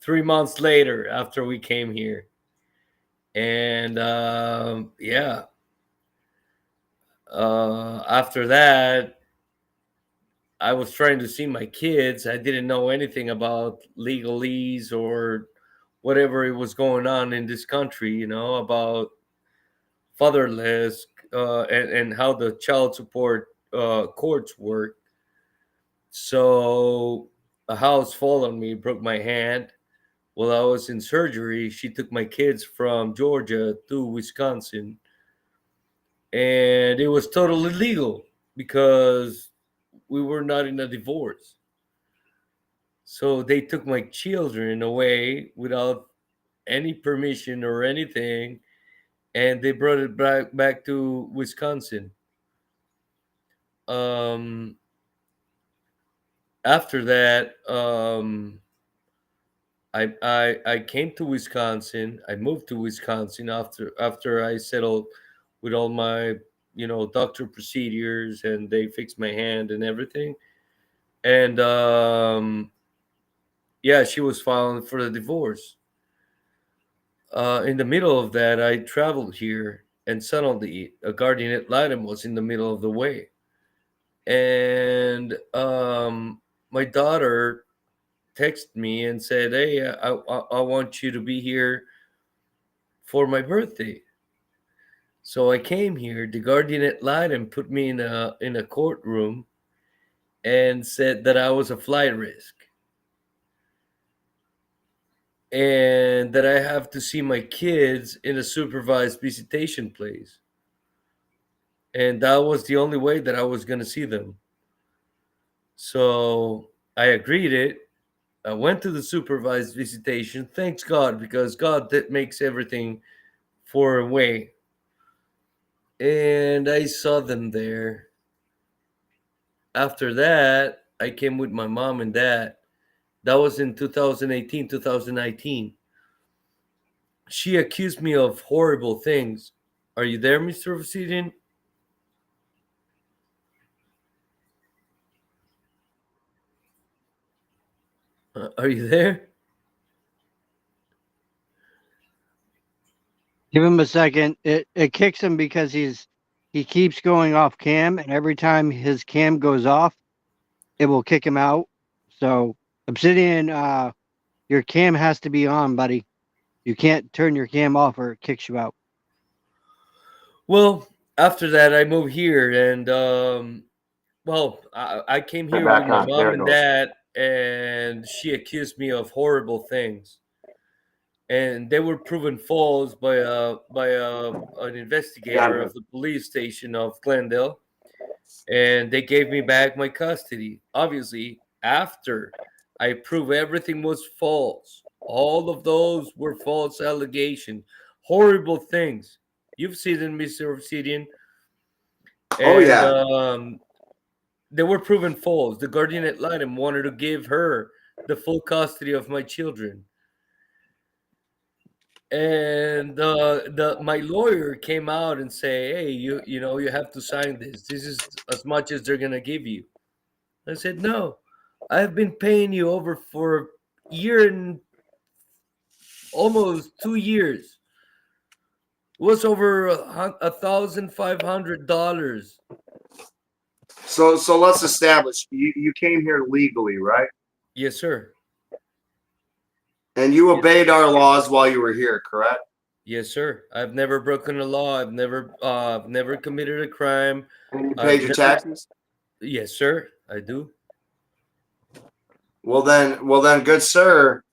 [SPEAKER 8] 3 months later after we came here. And yeah, after that, I was trying to see my kids. I didn't know anything about legalese or whatever it was going on in this country, about fatherless and how the child support courts work. So a house fell on me, broke my hand. While I was in surgery, she took my kids from Georgia to Wisconsin, and it was totally legal because we were not in a divorce. So they took my children away without any permission or anything, and they brought it back to Wisconsin. Um, After that, I came to Wisconsin. I moved to Wisconsin after I settled with all my doctor procedures, and they fixed my hand and everything. And yeah, she was filing for the divorce. In the middle of that, I traveled here. and suddenly a guardian ad litem was in the middle of the way. And my daughter texted me and said, "Hey, I want you to be here for my birthday." So I came here. The guardian ad litem put me in a courtroom and said that I was a flight risk and that I have to see my kids in a supervised visitation place. And that was the only way that I was going to see them. So I agreed it. I went to the supervised visitation. Thanks God, because God that makes everything for a way. And I saw them there. After that, I came with my mom and dad. That was in 2018, 2019. She accused me of horrible things. Are you there, Mr. Obsidian? Are you there?
[SPEAKER 9] Give him a second. It kicks him because he keeps going off cam, and every time his cam goes off, it will kick him out. So Obsidian, your cam has to be on, buddy. You can't turn your cam off or it kicks you out.
[SPEAKER 8] Well, after that, I moved here, and well, I came
[SPEAKER 6] They're
[SPEAKER 8] here with
[SPEAKER 6] back
[SPEAKER 8] my
[SPEAKER 6] on.
[SPEAKER 8] mom
[SPEAKER 6] There it
[SPEAKER 8] and
[SPEAKER 6] goes.
[SPEAKER 8] dad, and she accused me of horrible things, and they were proven false by an investigator
[SPEAKER 6] Yeah.
[SPEAKER 8] of the police station of Glendale, and they gave me back my custody. Obviously, after I proved everything was false, all of those were false allegations, horrible things. You've seen it, Mr. Obsidian,
[SPEAKER 6] Oh
[SPEAKER 8] and
[SPEAKER 6] yeah.
[SPEAKER 8] they were proven false. The guardian ad litem wanted to give her the full custody of my children, and the my lawyer came out and say, "Hey, you know you have to sign this. This is as much as they're gonna give you." I said, "No, I have been paying you over for a year and almost 2 years. It was over $1,500.
[SPEAKER 6] So let's establish you came here legally, right?
[SPEAKER 8] Yes, sir.
[SPEAKER 6] And you
[SPEAKER 8] Yes,
[SPEAKER 6] obeyed our laws while you were here, correct?
[SPEAKER 8] yes, sir. I've never broken a law. I've never committed a crime.
[SPEAKER 6] And you
[SPEAKER 8] I've
[SPEAKER 6] paid your
[SPEAKER 8] never.
[SPEAKER 6] taxes?
[SPEAKER 8] Yes, sir. I do.
[SPEAKER 6] Well then, good sir,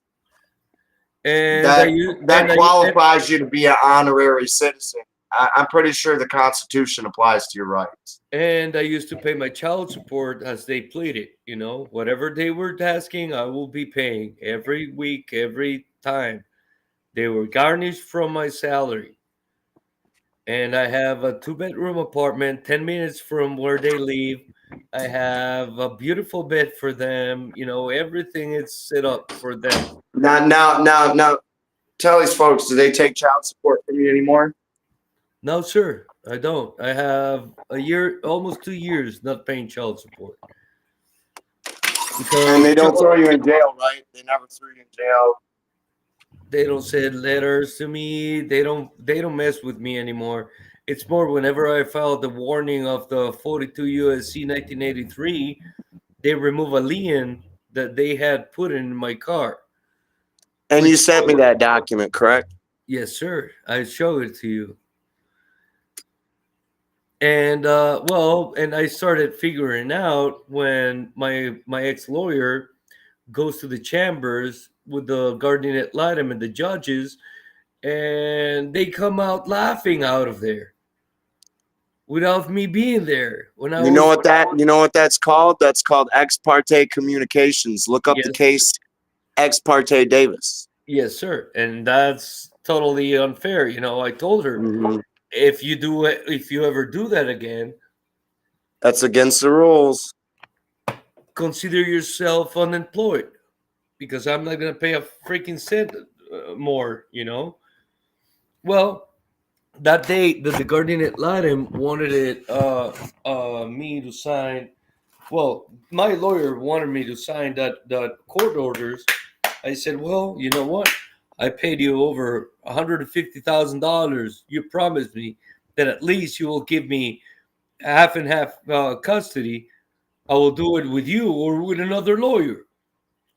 [SPEAKER 8] And I
[SPEAKER 6] that
[SPEAKER 8] use
[SPEAKER 6] that qualifies you to be an honorary citizen. I'm pretty sure the Constitution applies to your rights.
[SPEAKER 8] and I used to pay my child support as they pleaded. You know, whatever they were asking, I will be paying every week, every time. They were garnished from my salary. And I have a two-bedroom apartment 10 minutes from where they live. I have a beautiful bed for them. You know, everything is set up for them.
[SPEAKER 6] Now, tell these folks, do they take child support from you anymore?
[SPEAKER 8] No, sir, I don't. I have a year, almost 2 years, not paying child support
[SPEAKER 6] And
[SPEAKER 8] because
[SPEAKER 6] they don't throw you in jail, right? They never threw you in jail.
[SPEAKER 8] they don't send letters to me. They don't mess with me anymore. It's more whenever I filed the warning of the 42 USC 1983, they remove a lien that they had put in my car.
[SPEAKER 6] And you
[SPEAKER 8] Which,
[SPEAKER 6] sent me that document, correct?
[SPEAKER 8] yes, sir, I show it to you. And well, and I started figuring out when my ex lawyer goes to the chambers with the guardian ad litem and the judges, and they come out laughing out of there without me being there when I
[SPEAKER 6] You know
[SPEAKER 8] was.
[SPEAKER 6] what that's called? That's called ex parte communications. Look up the
[SPEAKER 8] Yes,
[SPEAKER 6] case ex parte Davis.
[SPEAKER 8] yes, sir, and that's totally unfair. You know, I told her,
[SPEAKER 6] Mhm.
[SPEAKER 8] if you ever do that again,
[SPEAKER 6] That's against the rules.
[SPEAKER 8] consider yourself unemployed because I'm not gonna pay a freaking cent more. You know. Well, that day that the guardian ad litem wanted me to sign. Well, my lawyer wanted me to sign that court orders. I said, well, you know what? I paid you over $150,000. You promised me that at least you will give me half and half custody, I will do it with you or with another lawyer.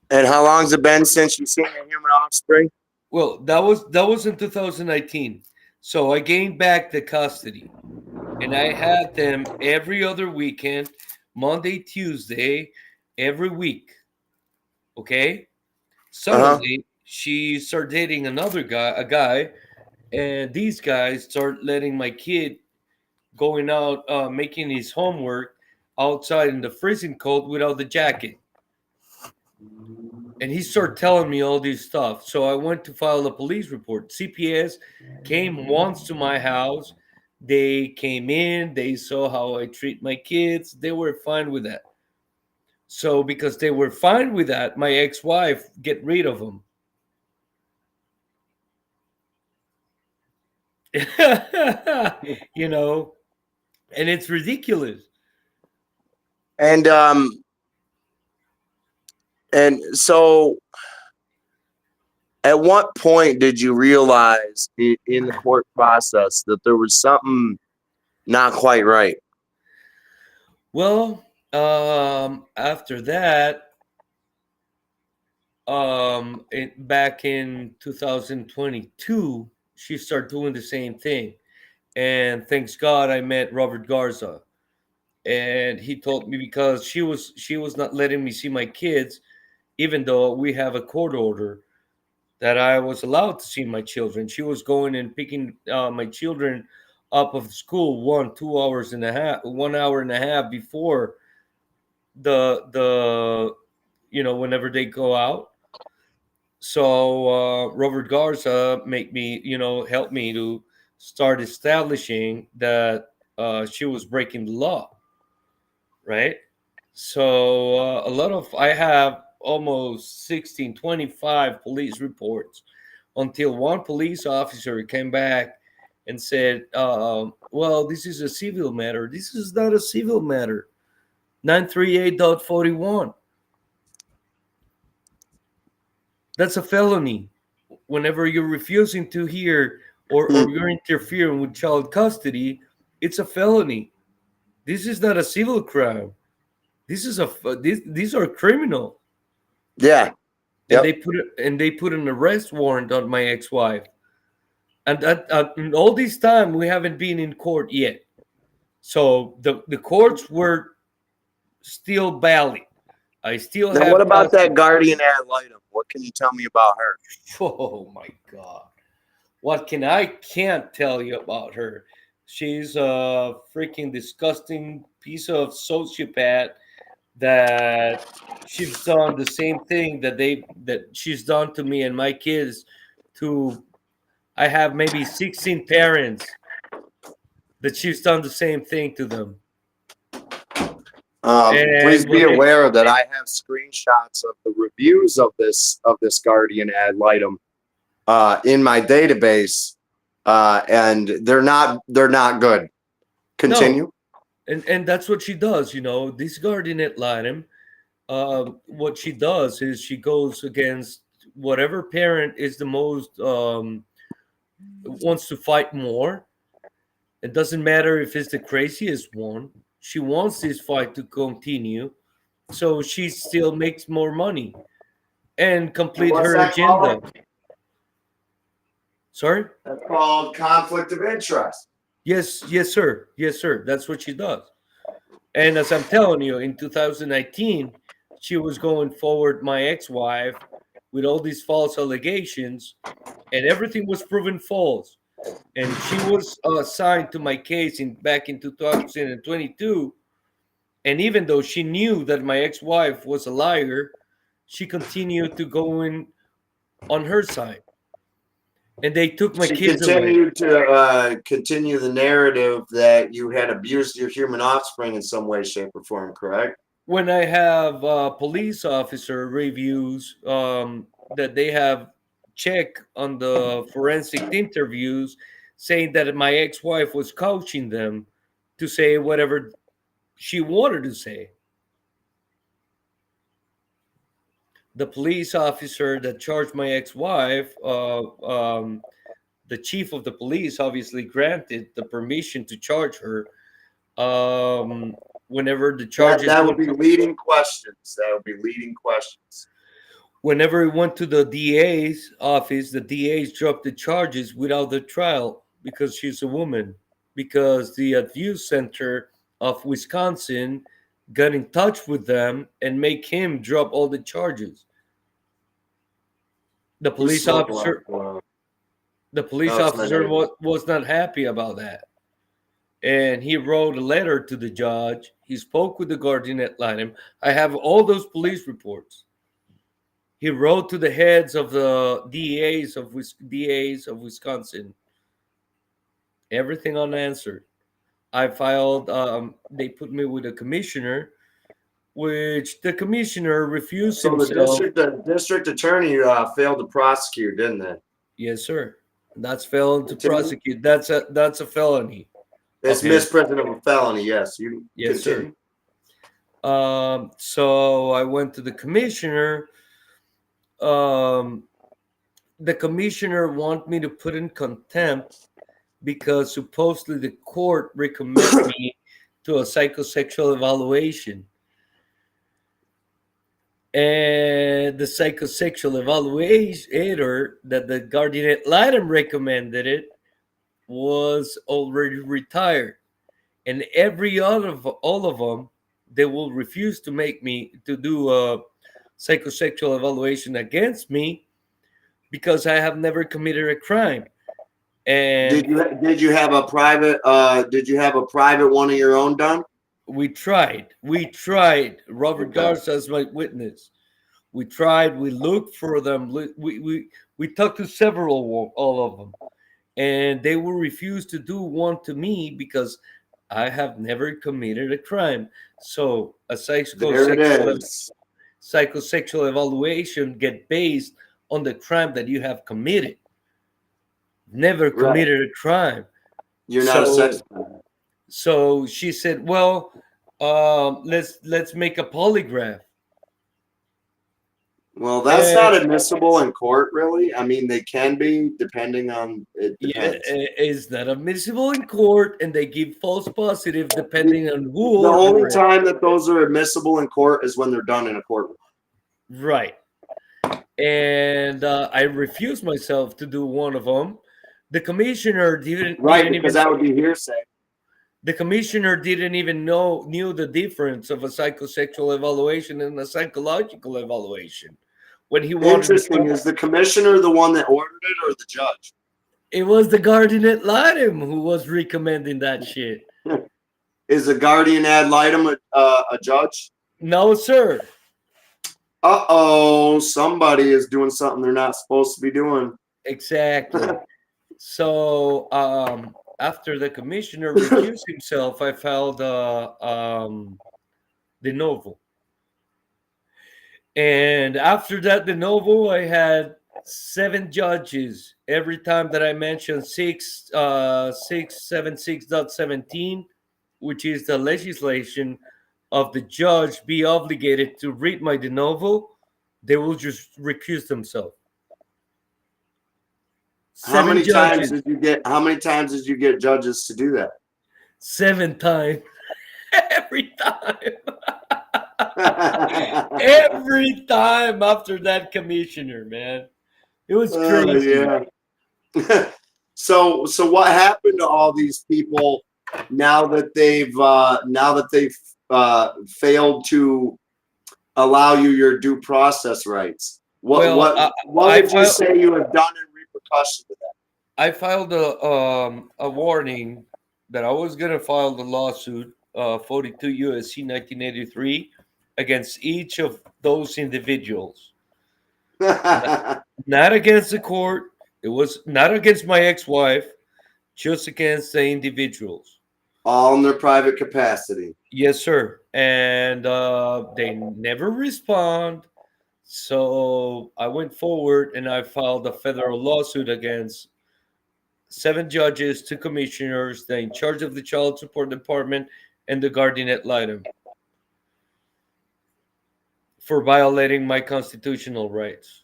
[SPEAKER 6] And how long's it been since you've seen a human offspring?
[SPEAKER 8] Well, that was in 2019. So I gained back the custody, and I had them every other weekend, Monday, Tuesday, every week. Okay.
[SPEAKER 6] Uh-huh.
[SPEAKER 8] Suddenly, she started dating a guy, and these guys start letting my kid going out, making his homework outside in the freezing cold without the jacket. And he started telling me all this stuff. So I went to file a police report. CPS came once to my house. They came in, they saw how I treat my kids. They were fine with that. So because they were fine with that, my ex-wife get rid of them. you know, and it's ridiculous.
[SPEAKER 6] And so at what point did you realize in the court process that there was something not quite right?
[SPEAKER 8] Well, after that, back in 2022, she started doing the same thing. And thanks God I met Robert Garza. And he told me because she was not letting me see my kids, even though we have a court order that I was allowed to see my children. She was going and picking my children up of school 1 2 hours and a half 1 hour and a half before the whenever they go out. So Robert Garza make me help me to start establishing that she was breaking the law, right? So a lot of I have almost 16, 25 police reports until one police officer came back and said, well, this is a civil matter. This is not a civil matter. 938.41. That's a felony. Whenever you're refusing to hear or you're interfering with child custody, it's a felony. This is not a civil crime. This is these are criminal.
[SPEAKER 6] Yeah.
[SPEAKER 8] And
[SPEAKER 6] Yep.
[SPEAKER 8] they put an arrest warrant on my ex-wife. And in all this time we haven't been in court yet. So the courts were still valid. I still
[SPEAKER 6] Now, what
[SPEAKER 8] have
[SPEAKER 6] about
[SPEAKER 8] custody.
[SPEAKER 6] that guardian ad litem? What can you tell me about her?
[SPEAKER 8] Oh my God. What can I can't tell you about her? She's a freaking disgusting piece of sociopath that she's done the same thing that she's done to me and my kids. To I have maybe 16 parents that she's done the same thing to them.
[SPEAKER 6] Please
[SPEAKER 8] And
[SPEAKER 6] be
[SPEAKER 8] when they
[SPEAKER 6] aware that I have screenshots of the reviews of this guardian ad litem in my database, and they're not good.
[SPEAKER 8] no,
[SPEAKER 6] Continue.
[SPEAKER 8] and that's what she does. This guardian ad litem. What she does is she goes against whatever parent is the most wants to fight more. It doesn't matter if it's the craziest one. She wants this fight to continue, so she still makes more money and
[SPEAKER 6] And
[SPEAKER 8] complete
[SPEAKER 6] what's
[SPEAKER 8] her
[SPEAKER 6] that
[SPEAKER 8] agenda.
[SPEAKER 6] called?
[SPEAKER 8] Sorry?
[SPEAKER 6] That's called conflict of interest.
[SPEAKER 8] Yes, yes, sir. Yes, sir. That's what she does. And as I'm telling you, in 2019, she was going forward, my ex-wife, with all these false allegations, and everything was proven false. And she was assigned to my case back in 2022. And even though she knew that my ex-wife was a liar, she continued to go in on her side. And they took my
[SPEAKER 6] She
[SPEAKER 8] kids away.
[SPEAKER 6] continued to continue the narrative that you had abused your human offspring in some way, shape, or form, correct?
[SPEAKER 8] When I have police officer reviews that they have checked on the forensic interviews, saying that my ex-wife was coaching them to say whatever she wanted to say. The police officer that charged my ex-wife, the chief of the police obviously granted the permission to charge her. Whenever the charges
[SPEAKER 6] That would
[SPEAKER 8] went
[SPEAKER 6] be leading questions. That would be leading questions.
[SPEAKER 8] whenever it went to the DA's office, the DA's dropped the charges without the trial because she's a woman. Because the Abuse Center of Wisconsin got in touch with them and make him drop all the charges. The police
[SPEAKER 6] So,
[SPEAKER 8] officer, the police
[SPEAKER 6] that's my
[SPEAKER 8] officer
[SPEAKER 6] neighbor.
[SPEAKER 8] was not happy about that, and he wrote a letter to the judge. He spoke with the guardian ad litem. I have all those police reports. He wrote to the heads of the DAs of Wisconsin. Everything unanswered. I filed. They put me with a commissioner, which the commissioner refused
[SPEAKER 6] So
[SPEAKER 8] himself.
[SPEAKER 6] the district attorney failed to prosecute, didn't they?
[SPEAKER 8] Yes, sir. That's felon to
[SPEAKER 6] Continue.
[SPEAKER 8] prosecute. That's a felony.
[SPEAKER 6] It's
[SPEAKER 8] Okay.
[SPEAKER 6] misprision of a felony. Yes, you
[SPEAKER 8] Yes,
[SPEAKER 6] continue.
[SPEAKER 8] sir. So I went to the commissioner. The commissioner wanted me to put in contempt because supposedly the court recommended me to a psychosexual evaluation. And the psychosexual evaluator that the guardian ad litem recommended it was already retired. And every other of all of them, they will refuse to make me to do a psychosexual evaluation against me because I have never committed a crime. And
[SPEAKER 6] Did you have a private one of your own done?
[SPEAKER 8] we tried. Robert
[SPEAKER 6] Okay.
[SPEAKER 8] Garza as my witness. We tried. We looked for them. We talked to several, all of them, and they will refuse to do one to me because I have never committed a crime. So a
[SPEAKER 6] There it is.
[SPEAKER 8] psychosexual evaluation get based on the crime that you have committed. Never
[SPEAKER 6] Right.
[SPEAKER 8] committed a crime.
[SPEAKER 6] You're not a
[SPEAKER 8] So-
[SPEAKER 6] sex offender.
[SPEAKER 8] So she said, "Well, let's make a polygraph."
[SPEAKER 6] Well, that's not admissible in court, really. I mean, they can be, depending on it.
[SPEAKER 8] Yeah,
[SPEAKER 6] Depends.
[SPEAKER 8] is not admissible in court, and they give false positive depending on who.
[SPEAKER 6] The only
[SPEAKER 8] ordered it.
[SPEAKER 6] time that those are admissible in court is when they're done in a courtroom.
[SPEAKER 8] Right. And I refused myself to do one of them. The commissioner
[SPEAKER 6] Right,
[SPEAKER 8] didn't
[SPEAKER 6] because
[SPEAKER 8] even,
[SPEAKER 6] that would be hearsay.
[SPEAKER 8] the commissioner didn't even knew the difference of a psychosexual evaluation and a psychological evaluation. When he wanted
[SPEAKER 6] Interesting. Is the commissioner the one that ordered it or the judge?
[SPEAKER 8] it was the guardian ad litem who was recommending that shit.
[SPEAKER 6] Is the guardian ad litem a judge?
[SPEAKER 8] No, sir.
[SPEAKER 6] Uh-oh, somebody is doing something they're not supposed to be doing.
[SPEAKER 8] Exactly. So after the commissioner recused himself, I filed de novo. And after that de novo, I had 7 judges. Every time that I mentioned 676.17, which is the legislation of the judge be obligated to read my de novo, they will just recuse themselves.
[SPEAKER 6] How many
[SPEAKER 8] judges.
[SPEAKER 6] times did you get judges to do that?
[SPEAKER 8] 7 times. Every time. Every time after that commissioner, man. It was crazy.
[SPEAKER 6] Yeah. So what happened to all these people now that they've failed to allow you your due process rights? What would you say you have done in repercussion to that?
[SPEAKER 8] I filed a warning that I was going to file the lawsuit 42 USC 1983 against each of those individuals. Not against the court. It was not against my ex-wife, just against the individuals.
[SPEAKER 6] All in their private capacity.
[SPEAKER 8] Yes, sir. And they never respond. So I went forward and I filed a federal lawsuit against 7 judges, 2 commissioners, the in charge of the child support department, and the guardian ad litem for violating my constitutional rights.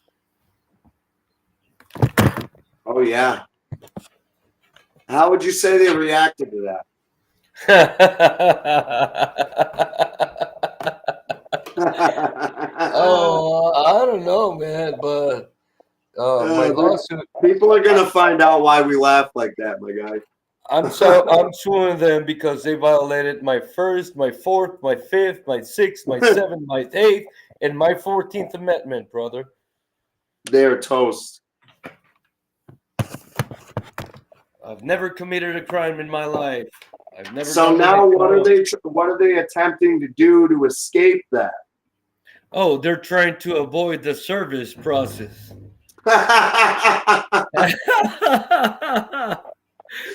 [SPEAKER 6] Oh yeah. How would you say they reacted to that?
[SPEAKER 8] Oh, I don't know, man, but my lawsuit.
[SPEAKER 6] People are gonna find out why we laugh like that, my guy.
[SPEAKER 8] I'm suing them because they violated my first, my fourth, my fifth, my sixth, my seventh, my eighth, and my 14th Amendment, brother.
[SPEAKER 6] They're toast.
[SPEAKER 8] I've never committed a crime in my life. I've never.
[SPEAKER 6] So
[SPEAKER 8] done
[SPEAKER 6] now,
[SPEAKER 8] anything
[SPEAKER 6] what are
[SPEAKER 8] wrong.
[SPEAKER 6] they attempting to do to escape that?
[SPEAKER 8] Oh, they're trying to avoid the service process. I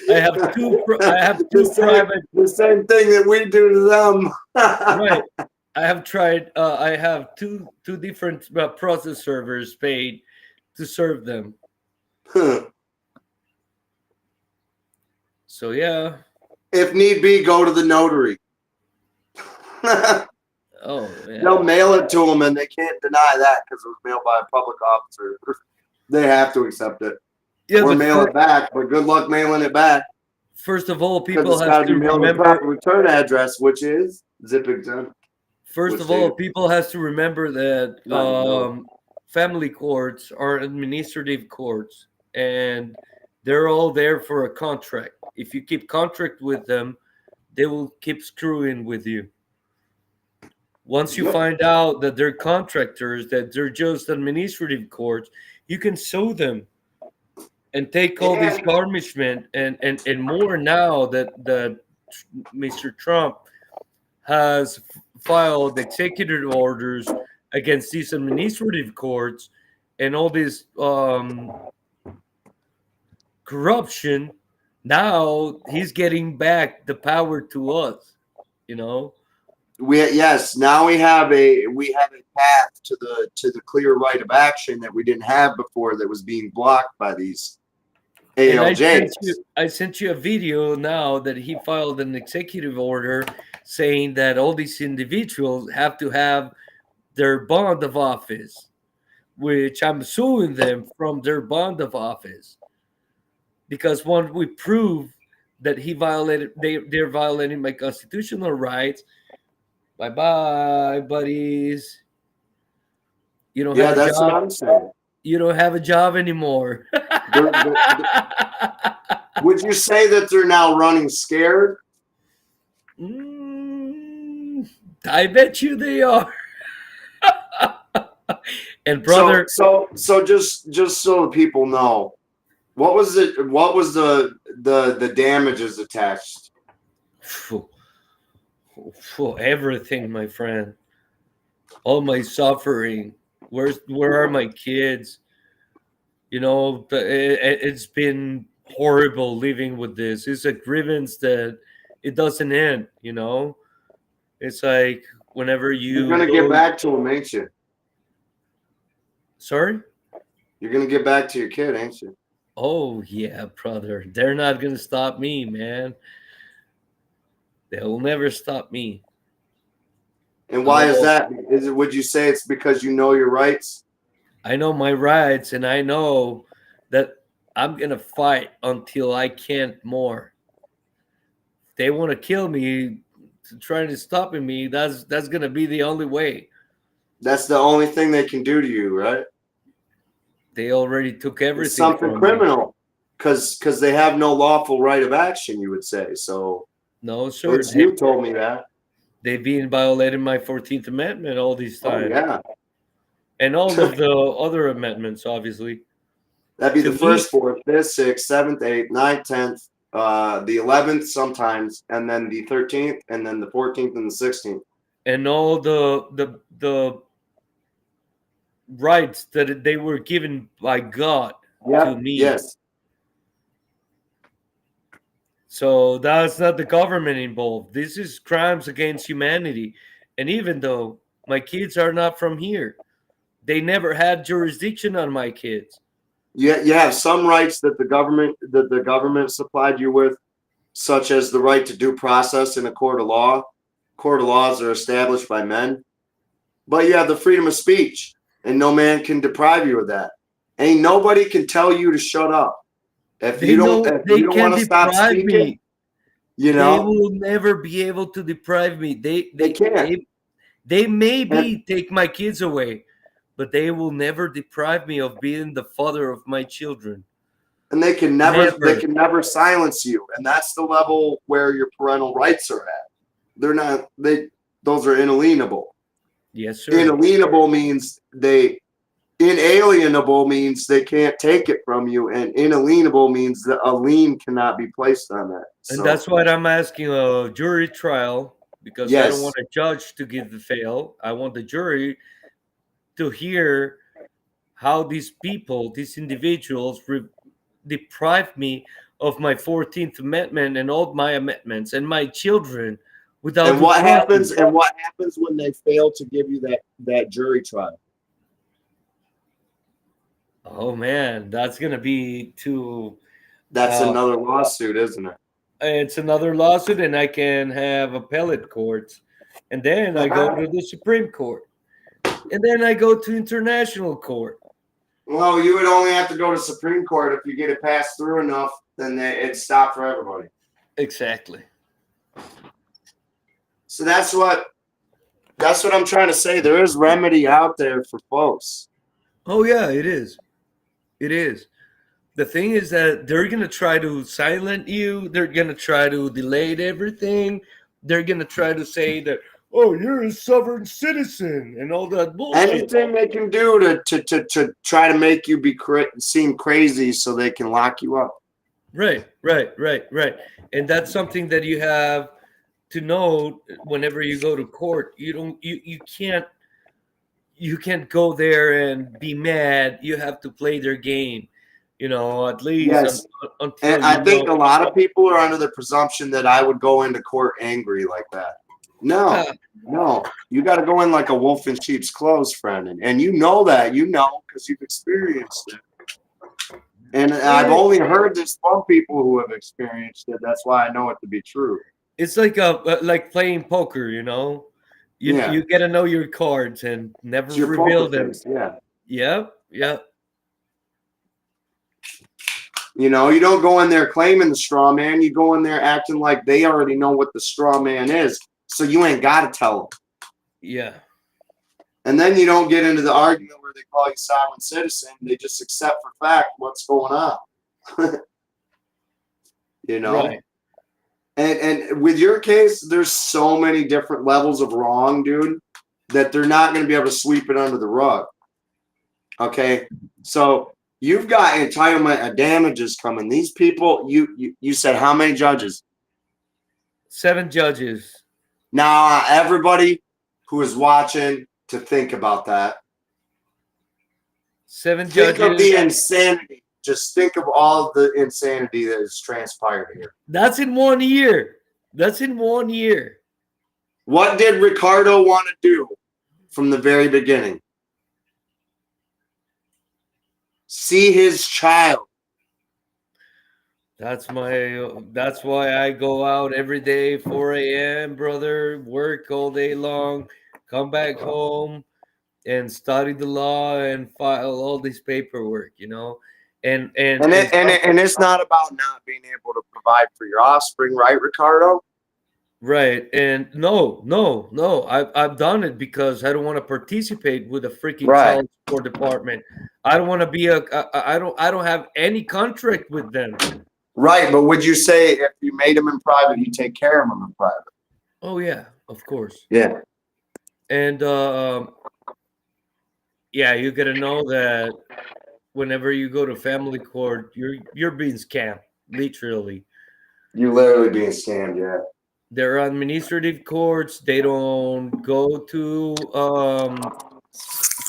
[SPEAKER 8] have two private.
[SPEAKER 6] The same thing that we do to them.
[SPEAKER 8] Right. I have tried. I have two different process servers paid to serve them. So yeah.
[SPEAKER 6] If need be, go to the notary.
[SPEAKER 8] Oh, man.
[SPEAKER 6] They'll mail it to them, and they can't deny that because it was mailed by a public officer. They have to accept it,
[SPEAKER 8] Yeah,
[SPEAKER 6] or
[SPEAKER 8] but
[SPEAKER 6] mail it back. But good luck mailing it back.
[SPEAKER 8] First of all,
[SPEAKER 6] Because
[SPEAKER 8] people
[SPEAKER 6] it's got
[SPEAKER 8] have
[SPEAKER 6] to
[SPEAKER 8] to
[SPEAKER 6] be mailed with
[SPEAKER 8] remember.
[SPEAKER 6] proper return address, which is zip exempt.
[SPEAKER 8] First of all, people has to remember that
[SPEAKER 6] No.
[SPEAKER 8] family courts are administrative courts, and they're all there for a contract. If you keep contract with them, they will keep screwing with you. Once you
[SPEAKER 6] Yep.
[SPEAKER 8] find out that they're contractors, that they're just administrative courts, you can sue them and take all this
[SPEAKER 6] And-
[SPEAKER 8] garnishment and more now that Mr. Trump has filed executive orders against these administrative courts and all this corruption. Now he's getting back the power to us, you know.
[SPEAKER 6] Now we have a path to the clear right of action that we didn't have before, that was being blocked by these
[SPEAKER 8] And
[SPEAKER 6] ALJs.
[SPEAKER 8] I sent you a video now that he filed an executive order saying that all these individuals have to have their bond of office, which I'm suing them from their bond of office. Because once we prove that they're violating my constitutional rights, bye bye, buddies. You don't have a
[SPEAKER 6] That's what
[SPEAKER 8] job.
[SPEAKER 6] I'm saying.
[SPEAKER 8] You don't have a job anymore.
[SPEAKER 6] Would you say that they're now running scared?
[SPEAKER 8] I bet you they are. And brother,
[SPEAKER 6] so just so people know, what was it? What was the damages attached?
[SPEAKER 8] for everything, my friend, all my suffering. Where are my kids? You know, it's been horrible living with this. It's a grievance that it doesn't end. You know, it's like whenever
[SPEAKER 6] You're gonna get back to them, ain't you?
[SPEAKER 8] Sorry?
[SPEAKER 6] You're gonna get back to your kid, ain't you?
[SPEAKER 8] Oh yeah, brother. They're not gonna stop me, man. They'll never stop me.
[SPEAKER 6] And why is that? Would you say it's because you know your rights?
[SPEAKER 8] I know my rights, and I know that I'm gonna fight until I can't more. If they want to kill me, trying to stop me, that's gonna be the only way.
[SPEAKER 6] That's the only thing they can do to you, right?
[SPEAKER 8] They already took everything.
[SPEAKER 6] It's something
[SPEAKER 8] from
[SPEAKER 6] criminal, because they have no lawful right of action. You would say so.
[SPEAKER 8] No, sir.
[SPEAKER 6] You told me that.
[SPEAKER 8] They've been violating my 14th Amendment all these times.
[SPEAKER 6] Oh, yeah.
[SPEAKER 8] And all of the other amendments, obviously.
[SPEAKER 6] That'd be the first, fourth, fifth, sixth, seventh, eighth, ninth, 10th, the 11th sometimes, and then the 13th, and then the 14th and the 16th.
[SPEAKER 8] And all the rights that they were given by God to me.
[SPEAKER 6] Yes.
[SPEAKER 8] So that's not the government involved. This is crimes against humanity. And even though my kids are not from here, they never had jurisdiction on my kids.
[SPEAKER 6] You have some rights that the government supplied you with, such as the right to due process in a court of law. Court of laws are established by men. But you have the freedom of speech, and no man can deprive you of that. Ain't nobody can tell you to shut up. If
[SPEAKER 8] They
[SPEAKER 6] you don't,
[SPEAKER 8] know
[SPEAKER 6] if
[SPEAKER 8] they
[SPEAKER 6] you don't
[SPEAKER 8] can
[SPEAKER 6] want to stop
[SPEAKER 8] deprive
[SPEAKER 6] speaking,
[SPEAKER 8] me.
[SPEAKER 6] you
[SPEAKER 8] They
[SPEAKER 6] know,
[SPEAKER 8] will never be able to deprive me.
[SPEAKER 6] they can't.
[SPEAKER 8] They
[SPEAKER 6] And,
[SPEAKER 8] maybe take my kids away, but they will never deprive me of being the father of my children.
[SPEAKER 6] and they
[SPEAKER 8] Never.
[SPEAKER 6] can never silence you. And that's the level where your parental rights are at. They're not, those are inalienable.
[SPEAKER 8] Yes, sir.
[SPEAKER 6] Inalienable means inalienable means they can't take it from you, and inalienable means that a lien cannot be placed on that.
[SPEAKER 8] And
[SPEAKER 6] So
[SPEAKER 8] that's what I'm asking a jury trial, because I don't
[SPEAKER 6] yes,
[SPEAKER 8] want a judge to give the fail. I want the jury to hear how these people, these individuals, deprive me of my 14th Amendment and all my amendments and my children without
[SPEAKER 6] and
[SPEAKER 8] due
[SPEAKER 6] what happens?
[SPEAKER 8] process.
[SPEAKER 6] And what happens when they fail to give you that jury trial?
[SPEAKER 8] Oh man, that's gonna be too.
[SPEAKER 6] That's
[SPEAKER 8] Uh,
[SPEAKER 6] another lawsuit, isn't it?
[SPEAKER 8] it's another lawsuit, and I can have appellate courts, and then I go to the Supreme Court, and then I go to international court.
[SPEAKER 6] Well, you would only have to go to Supreme Court if you get it passed through enough. Then it'd stop for everybody.
[SPEAKER 8] Exactly.
[SPEAKER 6] So that's what I'm trying to say. There is remedy out there for folks.
[SPEAKER 8] Oh yeah, it is. It is. The thing is that they're gonna try to silence you. They're gonna try to delay everything. They're gonna try to say that, oh, you're a sovereign citizen and all that bullshit.
[SPEAKER 6] Anything they can do to try to make you seem crazy so they can lock you up.
[SPEAKER 8] Right. And that's something that you have to know whenever you go to court. You can't go there and be mad. You have to play their game. At least
[SPEAKER 6] Yes.
[SPEAKER 8] until
[SPEAKER 6] And I think a lot of people are under the presumption that I would go into court angry like that. No, no. You got to go in like a wolf in sheep's clothes, friend. And you know that. Because you've experienced it. And I've only heard this from people who have experienced it. That's why I know it to be true.
[SPEAKER 8] It's like playing poker. You get to know your cards and never
[SPEAKER 6] It's your
[SPEAKER 8] reveal
[SPEAKER 6] poker
[SPEAKER 8] them.
[SPEAKER 6] face. Yeah.
[SPEAKER 8] Yep.
[SPEAKER 6] You don't go in there claiming the straw man. You go in there acting like they already know what the straw man is. So you ain't got to tell them.
[SPEAKER 8] Yeah.
[SPEAKER 6] And then you don't get into the argument where they call you sovereign citizen. They just accept for fact what's going on.
[SPEAKER 8] Right.
[SPEAKER 6] And with your case, there's so many different levels of wrong, dude, that they're not going to be able to sweep it under the rug. Okay? So you've got entitlement of damages coming. These people, you said how many judges?
[SPEAKER 8] 7 judges.
[SPEAKER 6] Now, everybody who is watching to think about that.
[SPEAKER 8] 7 judges.
[SPEAKER 6] Think of the insanity. Just think of all the insanity that has transpired here.
[SPEAKER 8] That's in 1 year.
[SPEAKER 6] What did Ricardo want to do from the very beginning? See his child.
[SPEAKER 8] That's why I go out every day, 4 a.m., brother, work all day long, come back home and study the law and file all this paperwork, And
[SPEAKER 6] it's not about not being able to provide for your offspring, right, Ricardo?
[SPEAKER 8] right. And no. I've done it because I don't want to participate with a freaking child support department. I don't want to be I don't have any contract with them.
[SPEAKER 6] Right, but would you say if you made them in private, you take care of them in private?
[SPEAKER 8] Oh yeah, of course.
[SPEAKER 6] Yeah.
[SPEAKER 8] And yeah, you gotta know that whenever you go to family court, you're being scammed, literally.
[SPEAKER 6] You're literally being scammed, yeah.
[SPEAKER 8] They're administrative courts. They don't go to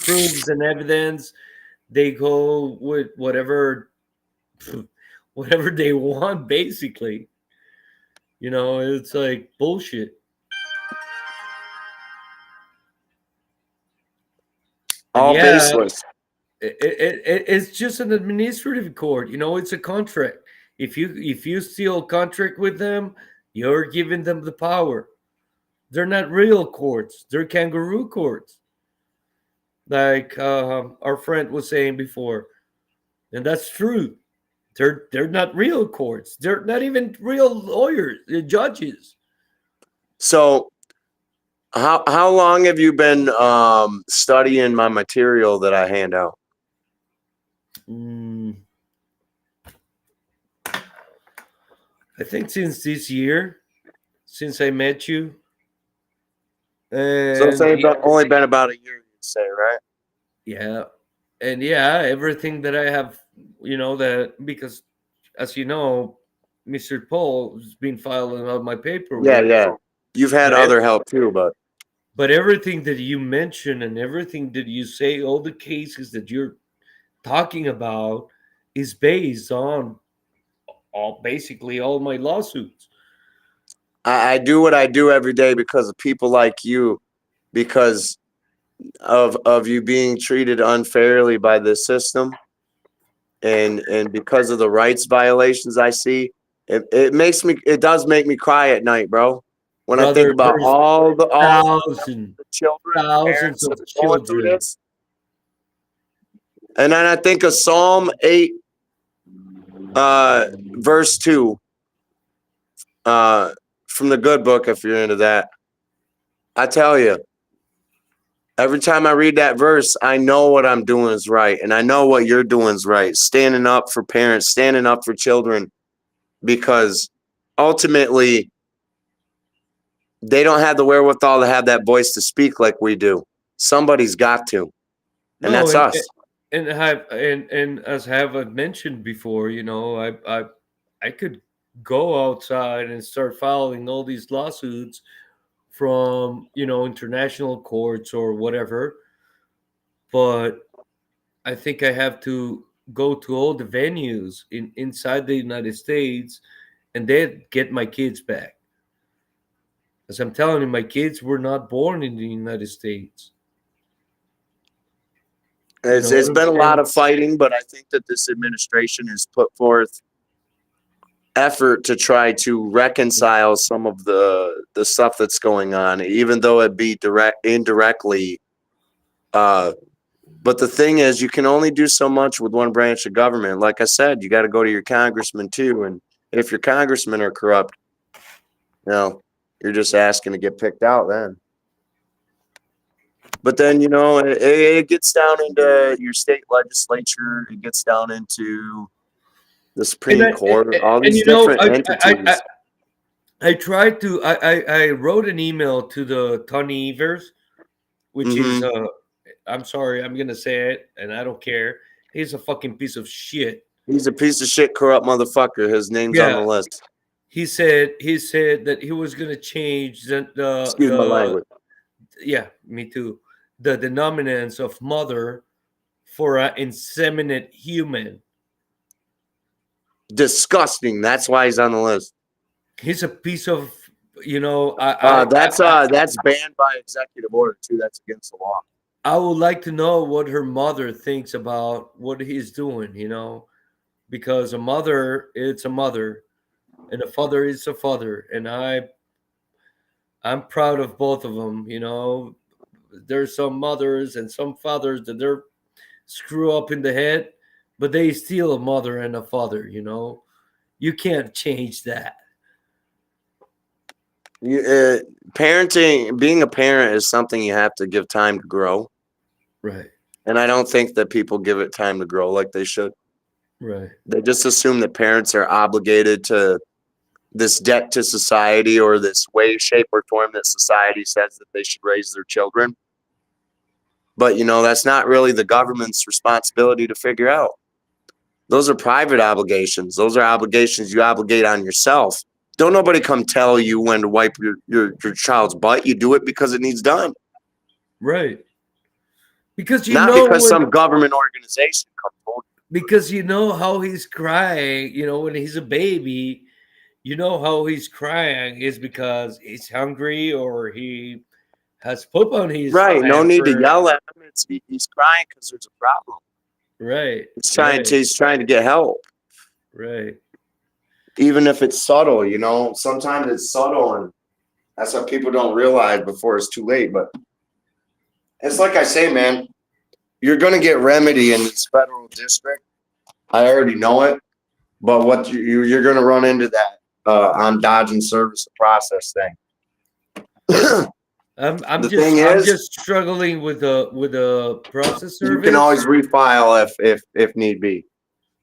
[SPEAKER 8] proofs and evidence. They go with whatever they want, basically. It's like bullshit.
[SPEAKER 6] All baseless.
[SPEAKER 8] It's just an administrative court. It's a contract. If you steal a contract with them, you're giving them the power. They're not real courts. They're kangaroo courts, like our friend was saying before, and that's true. They're not real courts. They're not even real lawyers, they're judges.
[SPEAKER 6] So how long have you been studying my material that I hand out?
[SPEAKER 8] Mm, I think since this year, since I met you,
[SPEAKER 6] So it's
[SPEAKER 8] and
[SPEAKER 6] only been about a year, you'd say, right?
[SPEAKER 8] yeah, and yeah, everything that I have, that because, as you know, Mr. Paul has been filing out my
[SPEAKER 6] Yeah,
[SPEAKER 8] paperwork,
[SPEAKER 6] yeah. You've had
[SPEAKER 8] but
[SPEAKER 6] other help too, but
[SPEAKER 8] everything that you mention and everything that you say, all the cases that you're talking about, is based on basically all my lawsuits.
[SPEAKER 6] I do what I do every day because of people like you, because of you being treated unfairly by this system, and because of the rights violations I see. It does make me cry at night, bro. When I think
[SPEAKER 8] Brother,
[SPEAKER 6] about
[SPEAKER 8] there's
[SPEAKER 6] all
[SPEAKER 8] thousands,
[SPEAKER 6] the children and
[SPEAKER 8] thousands
[SPEAKER 6] parents
[SPEAKER 8] of
[SPEAKER 6] that are going through
[SPEAKER 8] children.
[SPEAKER 6] this. And then I think of Psalm 8, verse 2, uh, from the good book, if you're into that. I tell you, every time I read that verse, I know what I'm doing is right. And I know what you're doing is right. Standing up for parents, standing up for children, because ultimately they don't have the wherewithal to have that voice to speak like we do. Somebody's got to, and
[SPEAKER 8] No,
[SPEAKER 6] that's us.
[SPEAKER 8] and as have mentioned before, I could go outside and start filing all these lawsuits from international courts or whatever, but I think I have to go to all the venues inside the United States and then get my kids back. As I'm telling you, my kids were not born in the United States. You know
[SPEAKER 6] It's
[SPEAKER 8] what I'm
[SPEAKER 6] been a lot
[SPEAKER 8] saying?
[SPEAKER 6] of fighting, but I think that this administration has put forth effort to try to reconcile some of the stuff that's going on, even though it be indirectly. But the thing is, you can only do so much with one branch of government. Like I said, you got to go to your congressman too, and if your congressmen are corrupt, you know, you're just asking to get picked out then. But then, it gets down into your state legislature. It gets down into the
[SPEAKER 8] And
[SPEAKER 6] Supreme Court, all
[SPEAKER 8] and
[SPEAKER 6] these different entities.
[SPEAKER 8] I tried to I wrote an email to the Tony Evers, which is
[SPEAKER 6] Hmm.
[SPEAKER 8] I'm sorry, I'm gonna say it, and I don't care. He's a fucking piece of shit.
[SPEAKER 6] He's a piece of shit, corrupt motherfucker. His name's on
[SPEAKER 8] Yeah,
[SPEAKER 6] the list.
[SPEAKER 8] he said that he was gonna change
[SPEAKER 6] Excuse my
[SPEAKER 8] the
[SPEAKER 6] language.
[SPEAKER 8] yeah, me too, the denominance of mother for an inseminate human.
[SPEAKER 6] Disgusting. That's why he's on the list.
[SPEAKER 8] He's a piece of I
[SPEAKER 6] That's banned by executive order too. That's against the law.
[SPEAKER 8] I would like to know what her mother thinks about what he's doing, because a mother, it's a mother, and a father is a father, and I'm proud of both of them. There's some mothers and some fathers that they're screw up in the head, but they still a mother and a father. You can't change that.
[SPEAKER 6] Parenting, being a parent is something you have to give time to grow.
[SPEAKER 8] Right,
[SPEAKER 6] And I don't think that people give it time to grow like they should.
[SPEAKER 8] right,
[SPEAKER 6] They just assume that parents are obligated to this debt to society, or this way, shape, or form that society says that they should raise their children. But, that's not really the government's responsibility to figure out. Those are private obligations. Those are obligations you obligate on yourself. Don't nobody come tell you when to wipe your child's butt. You do it because it needs done.
[SPEAKER 8] right. Because
[SPEAKER 6] Not because some government organization told
[SPEAKER 8] because you know how he's crying, when he's a baby, how he's crying is because he's hungry or he has poop on
[SPEAKER 6] you.
[SPEAKER 8] his
[SPEAKER 6] Right. No need to
[SPEAKER 8] pamper.
[SPEAKER 6] yell at him. He's crying because there's a problem.
[SPEAKER 8] Right,
[SPEAKER 6] He's trying to get help.
[SPEAKER 8] right.
[SPEAKER 6] Even if it's subtle, sometimes it's subtle, and that's what people don't realize before it's too late. But it's like I say, man, you're going to get remedy in this federal district. I already know it. But what you're going to run into that on dodging service of process thing.
[SPEAKER 8] I'm
[SPEAKER 6] The
[SPEAKER 8] just
[SPEAKER 6] thing
[SPEAKER 8] I'm
[SPEAKER 6] is,
[SPEAKER 8] just struggling with the process
[SPEAKER 6] you can
[SPEAKER 8] service.
[SPEAKER 6] always refile if need be.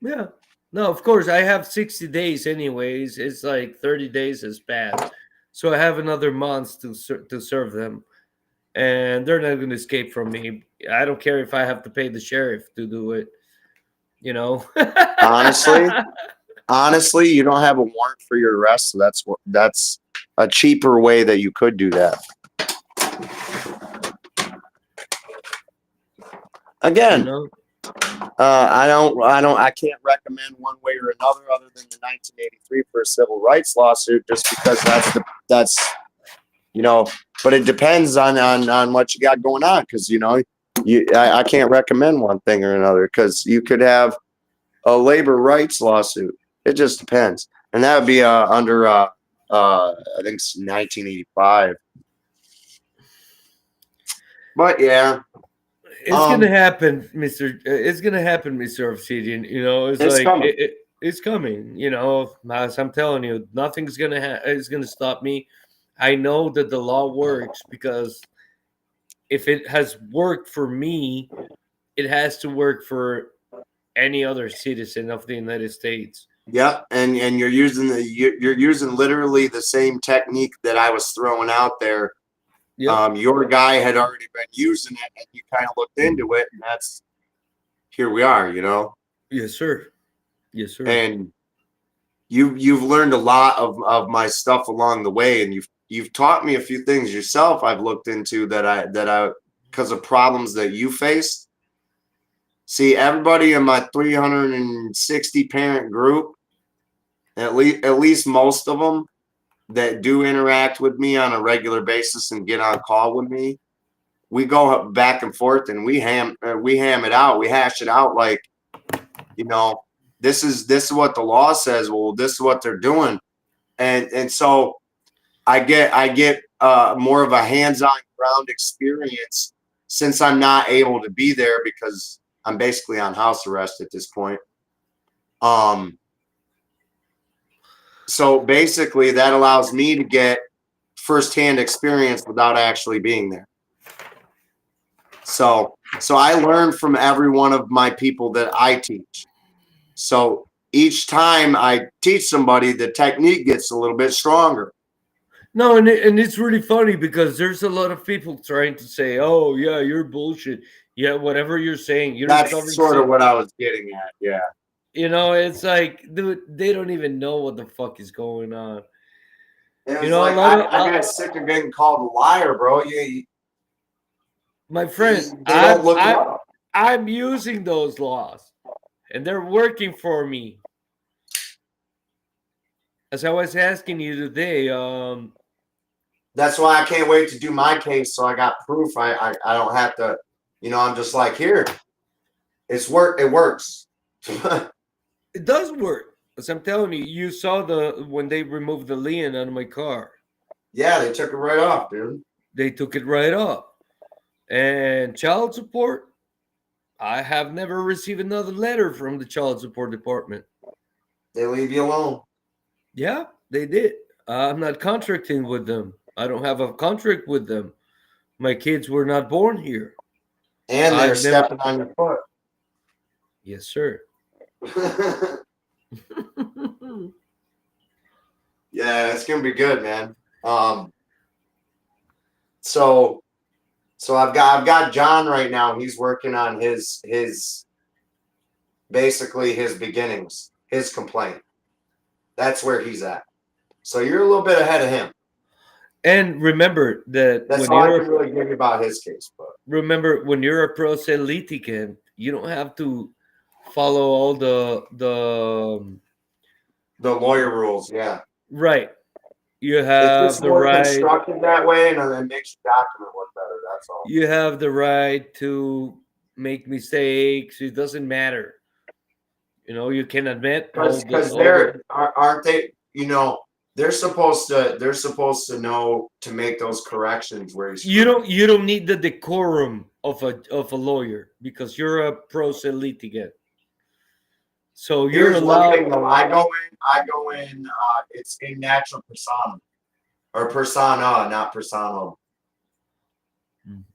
[SPEAKER 8] Yeah. No, of course I have 60 days anyways. It's like 30 days has passed. So I have another month to serve them. And they're not going to escape from me. I don't care if I have to pay the sheriff to do it, you know.
[SPEAKER 6] Honestly, you don't have a warrant for your arrest, so that's a cheaper way that you could do that.
[SPEAKER 8] you
[SPEAKER 6] Again,
[SPEAKER 8] know.
[SPEAKER 6] I can't recommend one way or another other than the 1983 for a civil rights lawsuit, just because that's but it depends on what you got going on, because I can't recommend one thing or another, because you could have a labor rights lawsuit. It just depends, and that would be under I think it's 1985. But yeah,
[SPEAKER 8] It's gonna happen, Mister. It's gonna happen, Mister Obsidian. You know, it's
[SPEAKER 6] it's
[SPEAKER 8] like
[SPEAKER 6] coming.
[SPEAKER 8] it's coming. You know, as I'm telling you, nothing's is gonna stop me. I know that the law works because if it has worked for me, it has to work for any other citizen of the United States.
[SPEAKER 6] Yep, and you're using literally the same technique that I was throwing out there.
[SPEAKER 8] Yep.
[SPEAKER 6] Your guy had already been using it, and you kind of looked into it, and that's here we are,
[SPEAKER 8] Yes, sir. Yes, sir.
[SPEAKER 6] And you've learned a lot of my stuff along the way, and you've taught me a few things yourself. I've looked into that I because of problems that you faced. See, everybody in my 360 parent group, at least most of them that do interact with me on a regular basis and get on call with me, we go back and forth and we ham it out. We hash it out like, this is what the law says. Well, this is what they're doing, and so I get more of a hands-on ground experience, since I'm not able to be there because I'm basically on house arrest at this point. So basically that allows me to get firsthand experience without actually being there. So I learn from every one of my people that I teach. So each time I teach somebody, the technique gets a little bit stronger.
[SPEAKER 8] No, and it's really funny because there's a lot of people trying to say, "Oh, yeah, you're bullshit. Yeah, whatever you're saying, you're
[SPEAKER 6] That's
[SPEAKER 8] discovering."
[SPEAKER 6] sort of what I was getting at. Yeah.
[SPEAKER 8] You know, it's like, dude, they don't even know what the fuck is going on.
[SPEAKER 6] It
[SPEAKER 8] You
[SPEAKER 6] was
[SPEAKER 8] know, a
[SPEAKER 6] like
[SPEAKER 8] lot of
[SPEAKER 6] I got sick of getting called a liar, bro.
[SPEAKER 8] my friend,
[SPEAKER 6] They don't look it up.
[SPEAKER 8] I'm using those laws, and they're working for me. As I was asking you today,
[SPEAKER 6] That's why I can't wait to do my case, so I got proof. I don't have to, I'm just like, here, it works.
[SPEAKER 8] it does work. As I'm telling you, you saw when they removed the lien out of my car.
[SPEAKER 6] Yeah, they took it right off, dude.
[SPEAKER 8] They took it right off. And child support, I have never received another letter from the child support department.
[SPEAKER 6] They leave you alone.
[SPEAKER 8] Yeah, they did. I'm not contracting with them. I don't have a contract with them. My kids were not born here.
[SPEAKER 6] And they're stepping on your foot.
[SPEAKER 8] Yes, sir.
[SPEAKER 6] Yeah, it's gonna be good, man. So I've got John right now. He's working on his basically his beginnings, his complaint. That's where he's at. So you're a little bit ahead of him.
[SPEAKER 8] And remember that
[SPEAKER 6] That's
[SPEAKER 8] when
[SPEAKER 6] all I
[SPEAKER 8] you're
[SPEAKER 6] can really give you about his case. But
[SPEAKER 8] remember when you're a pro se litigant, you don't have to follow all the
[SPEAKER 6] lawyer rules, yeah.
[SPEAKER 8] right. You
[SPEAKER 6] It's
[SPEAKER 8] have
[SPEAKER 6] just
[SPEAKER 8] the
[SPEAKER 6] more
[SPEAKER 8] right.
[SPEAKER 6] constructed that way, and it makes your document look better. That's all.
[SPEAKER 8] You have the right to make mistakes. It doesn't matter. You know, you can admit
[SPEAKER 6] Because aren't they? They're supposed to know to make those corrections where
[SPEAKER 8] you don't need the decorum of a lawyer because you're a pro se litigant. So you're
[SPEAKER 6] Here's one
[SPEAKER 8] allowed.
[SPEAKER 6] thing though. I go in. It's in natural persona or persona, not persona.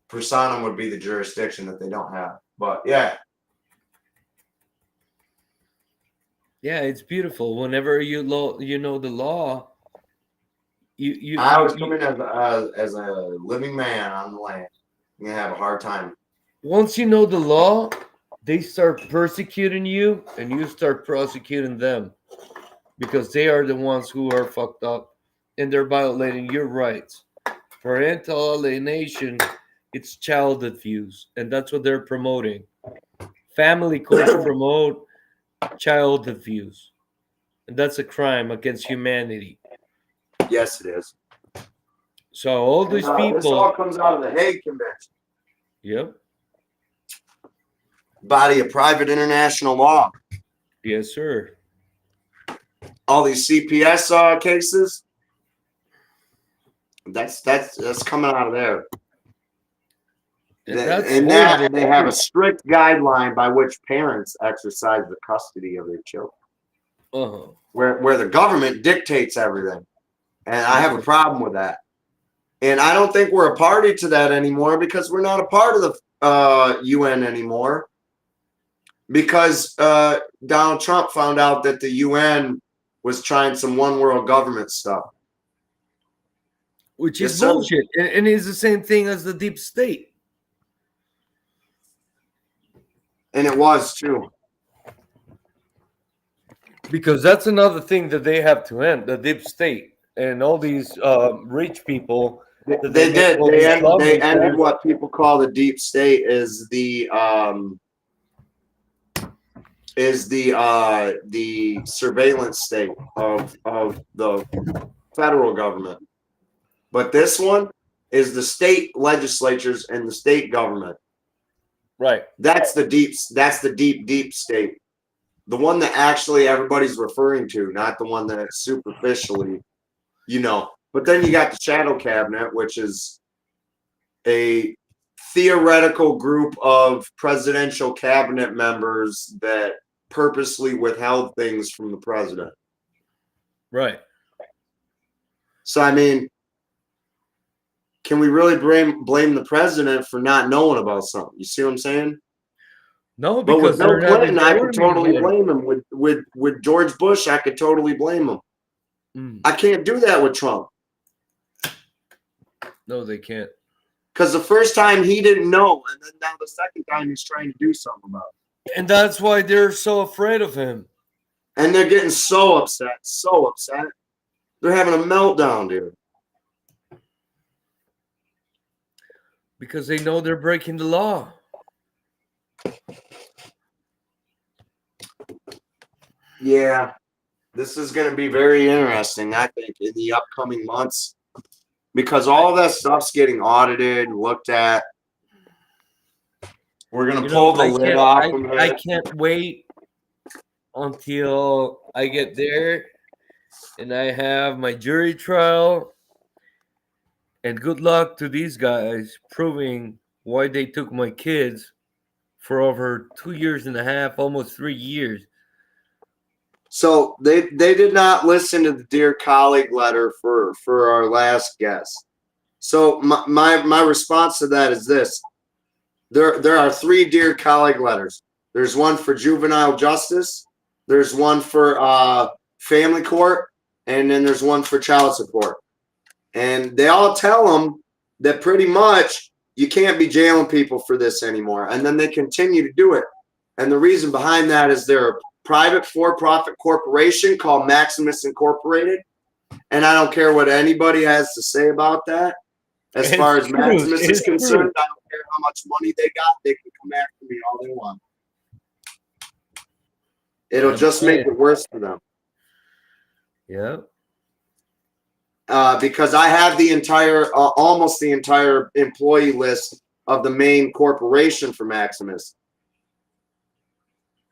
[SPEAKER 6] Persona would be the jurisdiction that they don't have. But yeah,
[SPEAKER 8] Yeah, it's beautiful. Whenever you know the law,
[SPEAKER 6] I was
[SPEAKER 8] you
[SPEAKER 6] coming as a living man on the land. You're gonna have a hard time.
[SPEAKER 8] once you know the law, they start persecuting you, and you start prosecuting them because they are the ones who are fucked up, and they're violating your rights. Parental alienation, it's child abuse, and that's what they're promoting. Family courts promote child abuse, and that's a crime against humanity.
[SPEAKER 6] Yes, it is.
[SPEAKER 8] So all
[SPEAKER 6] And,
[SPEAKER 8] these
[SPEAKER 6] this all
[SPEAKER 8] people,
[SPEAKER 6] comes out of the Hague Convention,
[SPEAKER 8] yep,
[SPEAKER 6] body of private international law.
[SPEAKER 8] yes, sir.
[SPEAKER 6] All these CPS cases. That's coming out of there.
[SPEAKER 8] And that's
[SPEAKER 6] In that,
[SPEAKER 8] horrible.
[SPEAKER 6] they have a strict guideline by which parents exercise the custody of their children,
[SPEAKER 8] Uh-huh.
[SPEAKER 6] where the government dictates everything. And I have a problem with that. And I don't think we're a party to that anymore because we're not a part of the UN anymore. Because Donald Trump found out that the UN was trying some one world government stuff.
[SPEAKER 8] Which
[SPEAKER 6] Yes,
[SPEAKER 8] is
[SPEAKER 6] sir.
[SPEAKER 8] bullshit. And it's the same thing as the deep state.
[SPEAKER 6] And it was too.
[SPEAKER 8] Because that's another thing that they have to end, the deep state. And all these rich people that
[SPEAKER 6] They
[SPEAKER 8] make
[SPEAKER 6] did.
[SPEAKER 8] all these
[SPEAKER 6] They ended
[SPEAKER 8] lawmakers.
[SPEAKER 6] what people call the deep state is the surveillance state of the federal government. But this one is the state legislatures and the state government.
[SPEAKER 8] Right.
[SPEAKER 6] That's the deep state. The one that actually everybody's referring to, not the one that superficially, But then you got the shadow cabinet, which is a theoretical group of presidential cabinet members that purposely withheld things from the president.
[SPEAKER 8] Right.
[SPEAKER 6] So, I mean, can we really blame the president for not knowing about something? You see what I'm saying?
[SPEAKER 8] No,
[SPEAKER 6] But with
[SPEAKER 8] because they're
[SPEAKER 6] Bill
[SPEAKER 8] not
[SPEAKER 6] Clinton, I could
[SPEAKER 8] informing
[SPEAKER 6] totally
[SPEAKER 8] him.
[SPEAKER 6] blame him. With George Bush, I could totally blame him.
[SPEAKER 8] Mm.
[SPEAKER 6] I can't do that with Trump.
[SPEAKER 8] No, they can't.
[SPEAKER 6] Because the first time he didn't know, and then now the second time he's trying to do something about it.
[SPEAKER 8] And that's why they're so afraid of him.
[SPEAKER 6] And they're getting so upset. They're having a meltdown, dude.
[SPEAKER 8] Because they know they're breaking the law.
[SPEAKER 6] Yeah, this is going to be very interesting, I think, in the upcoming months. Because all that stuff's getting audited, looked at. We're going to pull the lid off of it.
[SPEAKER 8] I can't wait until I get there and I have my jury trial. And good luck to these guys proving why they took my kids for over 2.5 years, almost 3 years.
[SPEAKER 6] So they did not listen to the Dear Colleague letter for our last guest. So my response to that is this. There are 3 Dear Colleague letters. There's one for juvenile justice, there's one for family court, and then there's one for child support. And they all tell them that pretty much you can't be jailing people for this anymore. And then they continue to do it. And the reason behind that is they're a private for-profit corporation called Maximus Incorporated. And I don't care what anybody has to say about that. As far as Maximus is concerned, I don't care how much money they got. They can come after me all they want. It'll just make it worse for them.
[SPEAKER 8] Yeah.
[SPEAKER 6] Because I have the entire, almost the entire employee list of the main corporation for Maximus,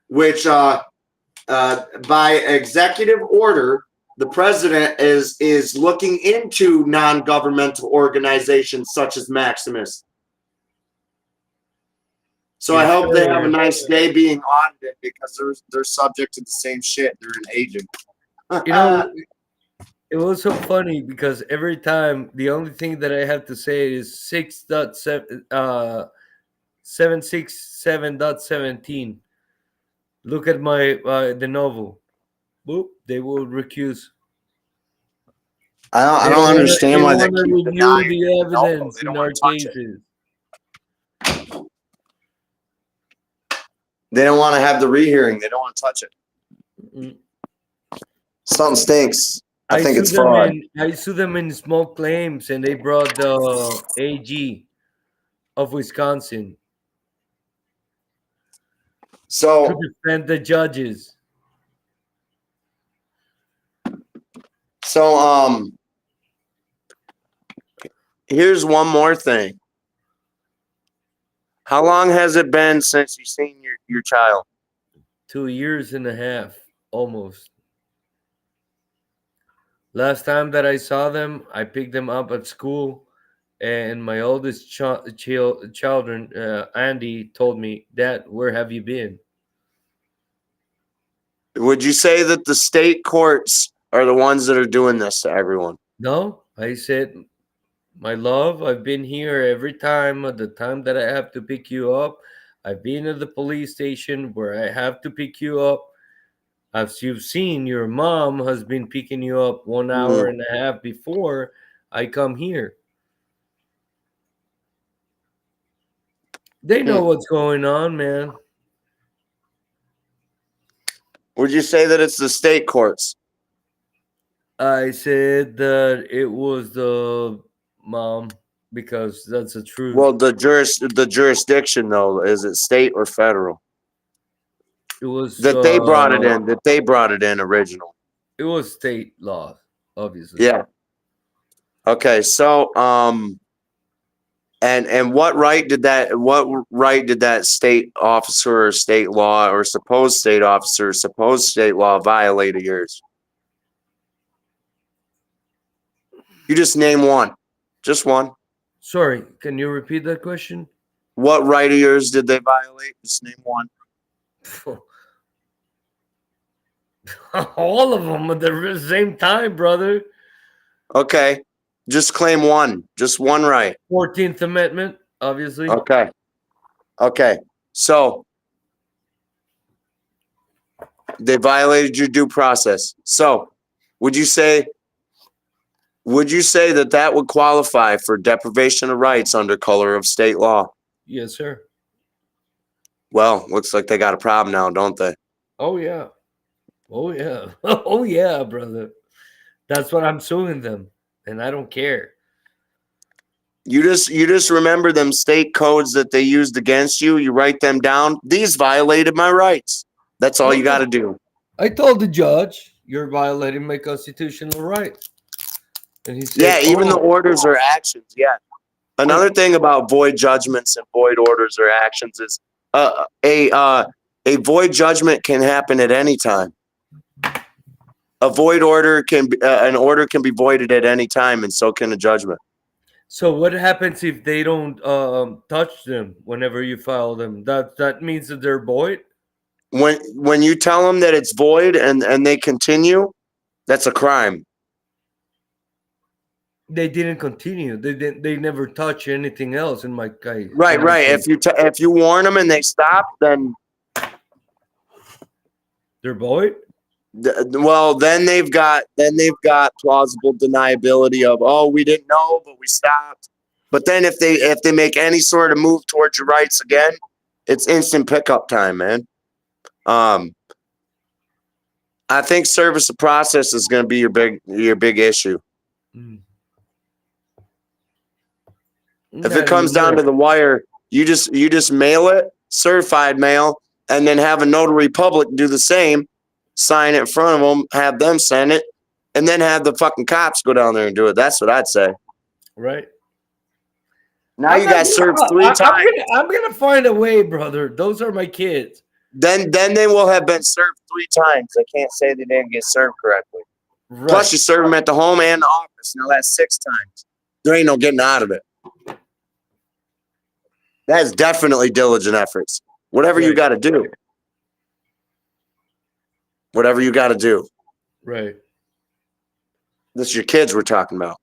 [SPEAKER 6] which by executive order, the president is looking into non-governmental organizations such as Maximus. So I
[SPEAKER 8] Yes,
[SPEAKER 6] hope they have a
[SPEAKER 8] sir.
[SPEAKER 6] nice day being audited because they're subject to the same shit. They're an agent.
[SPEAKER 8] You know, it was so funny because every time the only thing that I have to say is 767.17. Look at my the novel. Boop, they will recuse.
[SPEAKER 6] I
[SPEAKER 8] They
[SPEAKER 6] don't
[SPEAKER 8] don't want to. They
[SPEAKER 6] understand why
[SPEAKER 8] don't
[SPEAKER 6] they
[SPEAKER 8] want to
[SPEAKER 6] keep
[SPEAKER 8] review
[SPEAKER 6] denying
[SPEAKER 8] the
[SPEAKER 6] it. No,
[SPEAKER 8] evidence
[SPEAKER 6] they
[SPEAKER 8] in
[SPEAKER 6] don't
[SPEAKER 8] our
[SPEAKER 6] want to touch it.
[SPEAKER 8] cases.
[SPEAKER 6] They don't want to have the rehearing. They don't want to touch it.
[SPEAKER 8] Mm.
[SPEAKER 6] Something stinks. I
[SPEAKER 8] I
[SPEAKER 6] think
[SPEAKER 8] sue
[SPEAKER 6] it's
[SPEAKER 8] them
[SPEAKER 6] fraud.
[SPEAKER 8] in. I sue them in small claims, and they brought the AG of Wisconsin to
[SPEAKER 6] So,
[SPEAKER 8] defend the judges.
[SPEAKER 6] so, here's one more thing. How long has it been since you've seen your child?
[SPEAKER 8] 2 years and a half, almost. Last time that I saw them, I picked them up at school, and my oldest children, Andy, told me, "Dad, where have you been?"
[SPEAKER 6] Would you say that the state courts are the ones that are doing this to everyone?
[SPEAKER 8] No, I said, "My love, I've been here every time. At the time that I have to pick you up, I've been at the police station where I have to pick you up. As you've seen, your mom has been picking you up 1 hour and a half before I come here. They know what's going on, man."
[SPEAKER 6] Would you say that it's the state courts?
[SPEAKER 8] I said that it was the mom because that's the truth.
[SPEAKER 6] Well, the jurisdiction though, is it state or federal?
[SPEAKER 8] It was
[SPEAKER 6] That they brought it in. That they brought it in original.
[SPEAKER 8] it was state law, obviously.
[SPEAKER 6] Yeah. Okay. So, and what right did that state officer or state law or supposed state officer, supposed state law violate of yours? You just name one. Just one.
[SPEAKER 8] Sorry, can you repeat that question?
[SPEAKER 6] What right of yours did they violate? Just name one.
[SPEAKER 8] All of them at the same time, brother.
[SPEAKER 6] Okay. Just claim one. Just one right.
[SPEAKER 8] 14th Amendment, obviously.
[SPEAKER 6] Okay. Okay. So they violated your due process. So would you say that that would qualify for deprivation of rights under color of state law?
[SPEAKER 8] Yes, sir.
[SPEAKER 6] Well, looks like they got a problem now, don't they?
[SPEAKER 8] Oh, yeah. Oh, yeah. Oh, yeah, brother. That's what I'm suing them, and I don't care.
[SPEAKER 6] You just remember them state codes that they used against you. You write them down. These violated my rights. That's all you got to do.
[SPEAKER 8] I told the judge, "You're violating my constitutional right." And he said,
[SPEAKER 6] Yeah, even the
[SPEAKER 8] "Oh,
[SPEAKER 6] orders or actions. Yeah. Another thing about void judgments and void orders or actions is a void judgment can happen at any time. A void order can be an order can be voided at any time, and so can a judgment.
[SPEAKER 8] so what happens if they don't touch them whenever you file them? That means that they're void?"
[SPEAKER 6] When you tell them that it's void and they continue, that's a crime.
[SPEAKER 8] They didn't continue. They never touch anything else in my case.
[SPEAKER 6] Right, right. If you warn them and they stop, then
[SPEAKER 8] They're void?
[SPEAKER 6] well, then they've got plausible deniability of, oh, we didn't know, but we stopped. But then if they make any sort of move towards your rights again, it's instant pickup time, man. I think service of process is going to be your big issue.
[SPEAKER 8] Mm.
[SPEAKER 6] If it comes down to the wire, you just mail it, certified mail, and then have a notary public do the same, sign it in front of them, have them send it, and then have the fucking cops go down there and do it. That's what I'd say.
[SPEAKER 8] Right.
[SPEAKER 6] Now you got served 3 times.
[SPEAKER 8] I'm gonna find a way, brother. Those are my kids.
[SPEAKER 6] Then they will have been served 3 times. They can't say they didn't get served correctly.
[SPEAKER 8] Right.
[SPEAKER 6] Plus, you serve them at the home and the office. Now that's 6 times. There ain't no getting out of it. That is definitely diligent efforts. Whatever you
[SPEAKER 8] Right.
[SPEAKER 6] got to do. Whatever you got to do.
[SPEAKER 8] Right.
[SPEAKER 6] This is your kids we're talking about.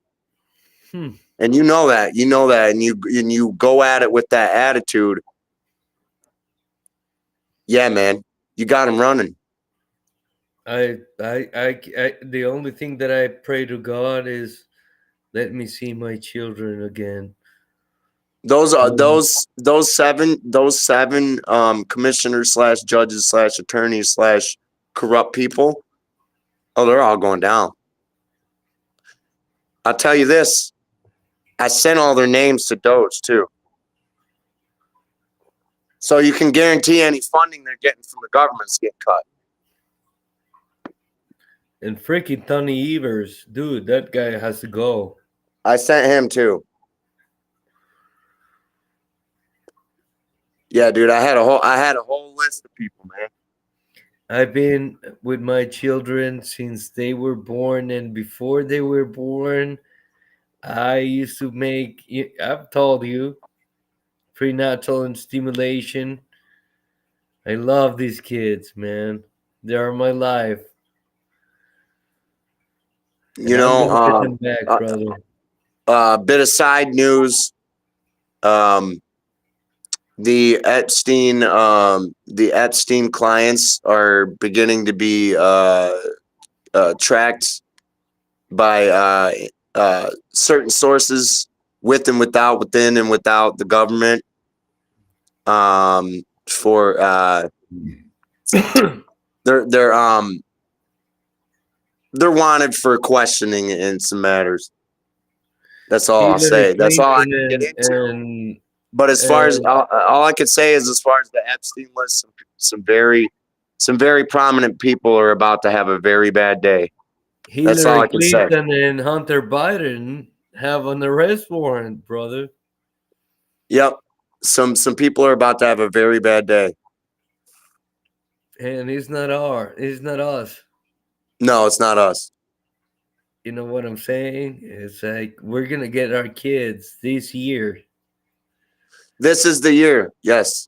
[SPEAKER 8] Hmm.
[SPEAKER 6] And you know that, and you go at it with that attitude. Yeah, man, you got them running.
[SPEAKER 8] The only thing that I pray to God is let me see my children again.
[SPEAKER 6] Those are
[SPEAKER 8] Um,
[SPEAKER 6] those seven commissioners / judges / attorneys / corrupt people. Oh, they're all going down. I'll tell you this. I sent all their names to Doge too. So you can guarantee any funding they're getting from the government's getting cut.
[SPEAKER 8] and freaking Tony Evers, dude, that guy has to go.
[SPEAKER 6] I sent him too. Yeah, dude, I had a whole list of people, man.
[SPEAKER 8] I've been with my children since they were born, and before they were born, I used to make. I've told you, prenatal and stimulation. I love these kids, man. They are my life,
[SPEAKER 6] You
[SPEAKER 8] and I'm
[SPEAKER 6] know,
[SPEAKER 8] gonna get them back, brother.
[SPEAKER 6] bit of side news. The Epstein clients are beginning to be tracked by certain sources within and without the government. For they're wanted for questioning in some matters. That's all I'll
[SPEAKER 8] Hillary
[SPEAKER 6] say. That's all I
[SPEAKER 8] Clinton
[SPEAKER 6] can get into.
[SPEAKER 8] and
[SPEAKER 6] But as far as
[SPEAKER 8] and
[SPEAKER 6] all I could say is, as far as the Epstein list, some very prominent people are about to have a very bad day. That's all
[SPEAKER 8] Hillary
[SPEAKER 6] I can say.
[SPEAKER 8] Clinton and Hunter Biden have an arrest warrant, brother.
[SPEAKER 6] Yep, some people are about to have a very bad day.
[SPEAKER 8] And it's not us.
[SPEAKER 6] No, it's not us.
[SPEAKER 8] You know what I'm saying? It's like we're gonna get our kids this year.
[SPEAKER 6] This is the year. Yes.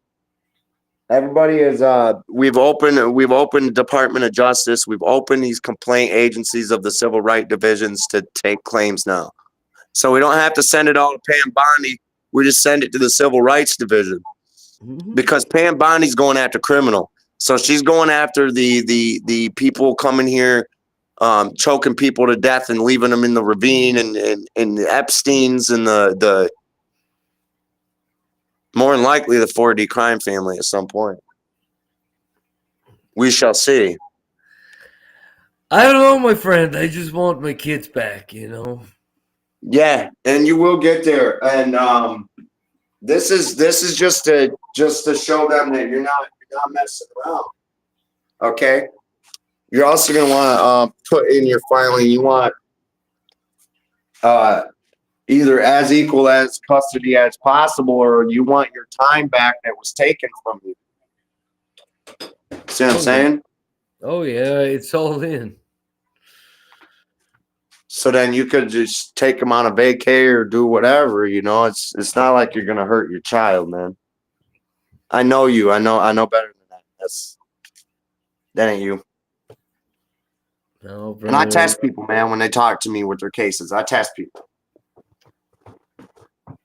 [SPEAKER 6] Everybody is we've opened Department of Justice. We've opened these complaint agencies of the civil rights divisions to take claims now. So we don't have to send it all to Pam Bondi. We just send it to the civil rights division.
[SPEAKER 8] Mhm.
[SPEAKER 6] Because Pam Bondi's going after criminal. So she's going after the people coming here, choking people to death and leaving them in the ravine, and the Epstein's and the more than likely the 4D crime family at some point. We shall see.
[SPEAKER 8] I don't know, my friend. I just want my kids back, you know.
[SPEAKER 6] Yeah, and you will get there. And this is just to show them that you're not messing around. Okay. You're also gonna want to put in your filing. You want either as equal as custody as possible, or you want your time back that was taken from you. See what I'm saying?
[SPEAKER 8] Oh yeah, it's all in.
[SPEAKER 6] So then you could just take them on a vacay or do whatever. You know, it's not like you're gonna hurt your child, man. I know you. I know better than that. That ain't you.
[SPEAKER 8] No,
[SPEAKER 6] And I
[SPEAKER 8] brother.
[SPEAKER 6] test people, man, when they talk to me with their cases. I test people.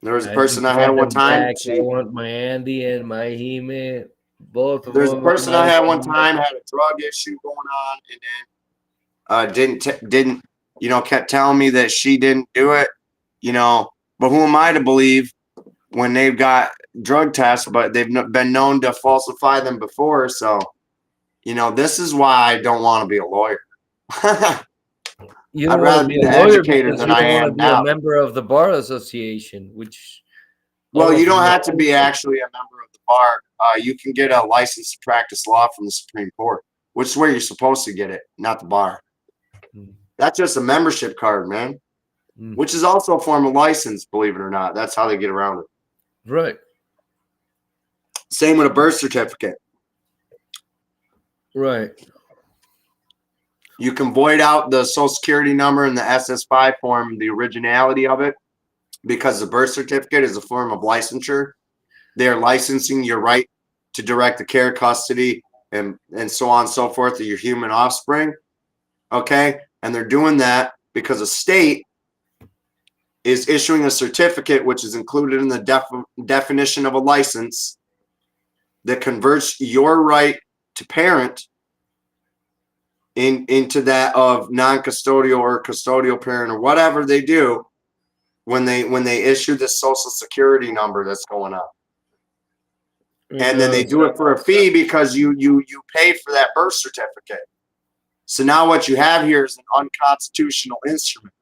[SPEAKER 6] There was a person I had one time.
[SPEAKER 8] I want my Andy and my He-Man. Both of
[SPEAKER 6] There's a
[SPEAKER 8] them.
[SPEAKER 6] person I had one time had a drug issue going on, and then didn't kept telling me that she didn't do it. But who am I to believe when they've got drug tests, but they've been known to falsify them before? So, this is why I don't want to be a lawyer.
[SPEAKER 8] You
[SPEAKER 6] I'd
[SPEAKER 8] don't want
[SPEAKER 6] rather
[SPEAKER 8] to
[SPEAKER 6] be
[SPEAKER 8] be
[SPEAKER 6] the
[SPEAKER 8] a lawyer
[SPEAKER 6] educator
[SPEAKER 8] because
[SPEAKER 6] than
[SPEAKER 8] you
[SPEAKER 6] I
[SPEAKER 8] don't want to
[SPEAKER 6] am
[SPEAKER 8] be a
[SPEAKER 6] now.
[SPEAKER 8] member of the bar association, which.
[SPEAKER 6] Well, you don't
[SPEAKER 8] my
[SPEAKER 6] have to be actually a member of the bar. You can get a license to practice law from the Supreme Court, which is where you're supposed to get it, not the bar. That's just a membership card, man, which is also a form of license, believe it or not. That's how they get around it.
[SPEAKER 8] Right.
[SPEAKER 6] Same with a birth certificate.
[SPEAKER 8] Right.
[SPEAKER 6] You can void out the Social Security number and the SS5 form, the originality of it, because the birth certificate is a form of licensure. They're licensing your right to direct the care, custody, and so on and so forth of your human offspring. Okay? And they're doing that because a state is issuing a certificate, which is included in the definition of a license, that converts your right to parent into that of non-custodial or custodial parent, or whatever they do when they issue this social security number that's going on. And then they do it for a fee because you pay for that birth certificate. So now what you have here is an unconstitutional instrument,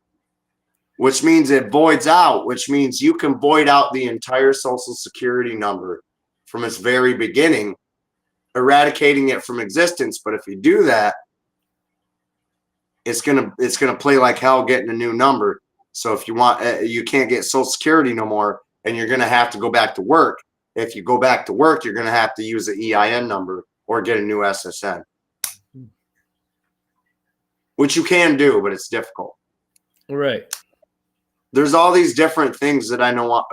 [SPEAKER 6] which means it voids out, which means you can void out the entire social security number from its very beginning, eradicating it from existence. But if you do that, it's gonna play like hell getting a new number. So if you want, you can't get Social Security no more, and you're gonna have to go back to work. If you go back to work, you're gonna have to use an EIN number or get a new SSN, which you can do, but it's difficult.
[SPEAKER 8] Right.
[SPEAKER 6] There's all these different things that I know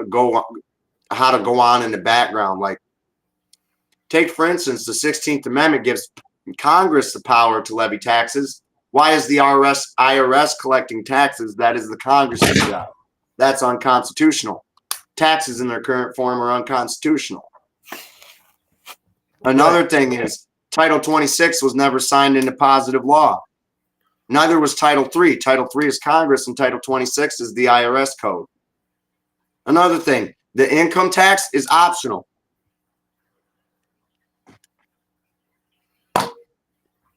[SPEAKER 6] how to go on in the background. Like, take for instance, the 16th Amendment gives Congress the power to levy taxes. Why is the IRS collecting taxes? That is the Congress's job. That's unconstitutional. Taxes in their current form are unconstitutional. Another thing is Title 26 was never signed into positive law. Neither was Title 3. Title 3 is Congress, and Title 26 is the IRS code. Another thing, the income tax is optional.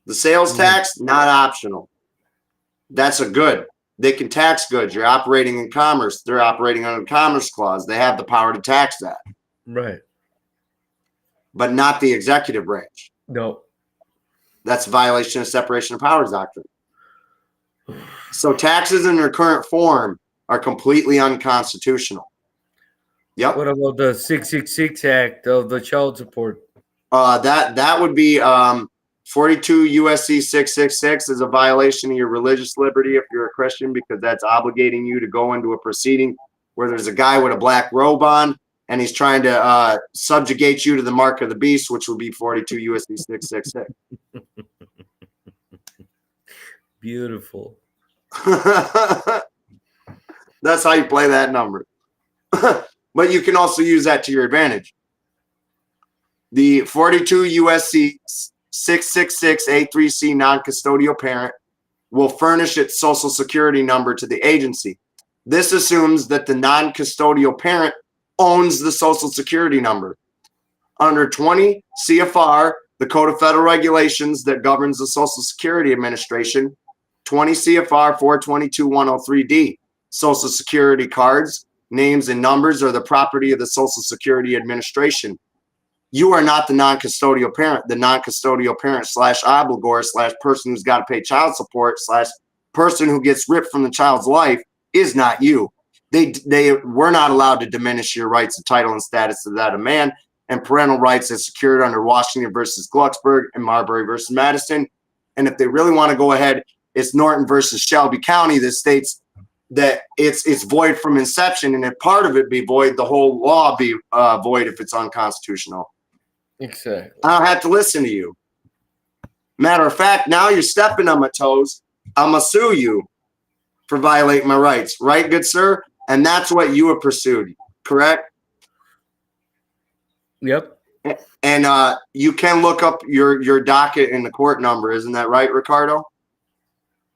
[SPEAKER 6] The sales tax, not optional. That's a good. They can tax goods. You're operating in commerce. They're operating under the Commerce Clause. They have the power to tax that.
[SPEAKER 8] Right.
[SPEAKER 6] But not the executive branch.
[SPEAKER 8] No.
[SPEAKER 6] That's a violation of separation of powers doctrine. So taxes in their current form are completely unconstitutional. Yep.
[SPEAKER 8] What about the 666 Act of the child support?
[SPEAKER 6] That would be 42 USC 666 is a violation of your religious liberty if you're a Christian, because that's obligating you to go into a proceeding where there's a guy with a black robe on and he's trying to subjugate you to the mark of the beast, which would be 42 USC 666.
[SPEAKER 8] Beautiful.
[SPEAKER 6] That's how you play that number. But you can also use that to your advantage. The 42 USC 666 A3C non-custodial parent will furnish its social security number to the agency. This assumes that the non-custodial parent owns the social security number. Under 20 CFR, the Code of Federal Regulations that governs the Social Security Administration, 20 CFR 422-103D, Social Security cards, names, and numbers are the property of the Social Security Administration. You are not the non-custodial parent. The non-custodial parent / obligor / person who's got to pay child support / person who gets ripped from the child's life is not you. They were not allowed to diminish your rights of title and status to that of man, and parental rights as secured under Washington versus Glucksberg and Marbury versus Madison. And if they really want to go ahead, it's Norton versus Shelby County that states that it's void from inception, and if part of it be void, the whole law be void if it's unconstitutional.
[SPEAKER 8] Exactly.
[SPEAKER 6] I don't have to listen to you. Matter of fact, now you're stepping on my toes. I'm going to sue you for violating my rights. Right, good sir? And that's what you have pursued, correct?
[SPEAKER 8] Yep.
[SPEAKER 6] And you can look up your docket and the court number. Isn't that right, Ricardo?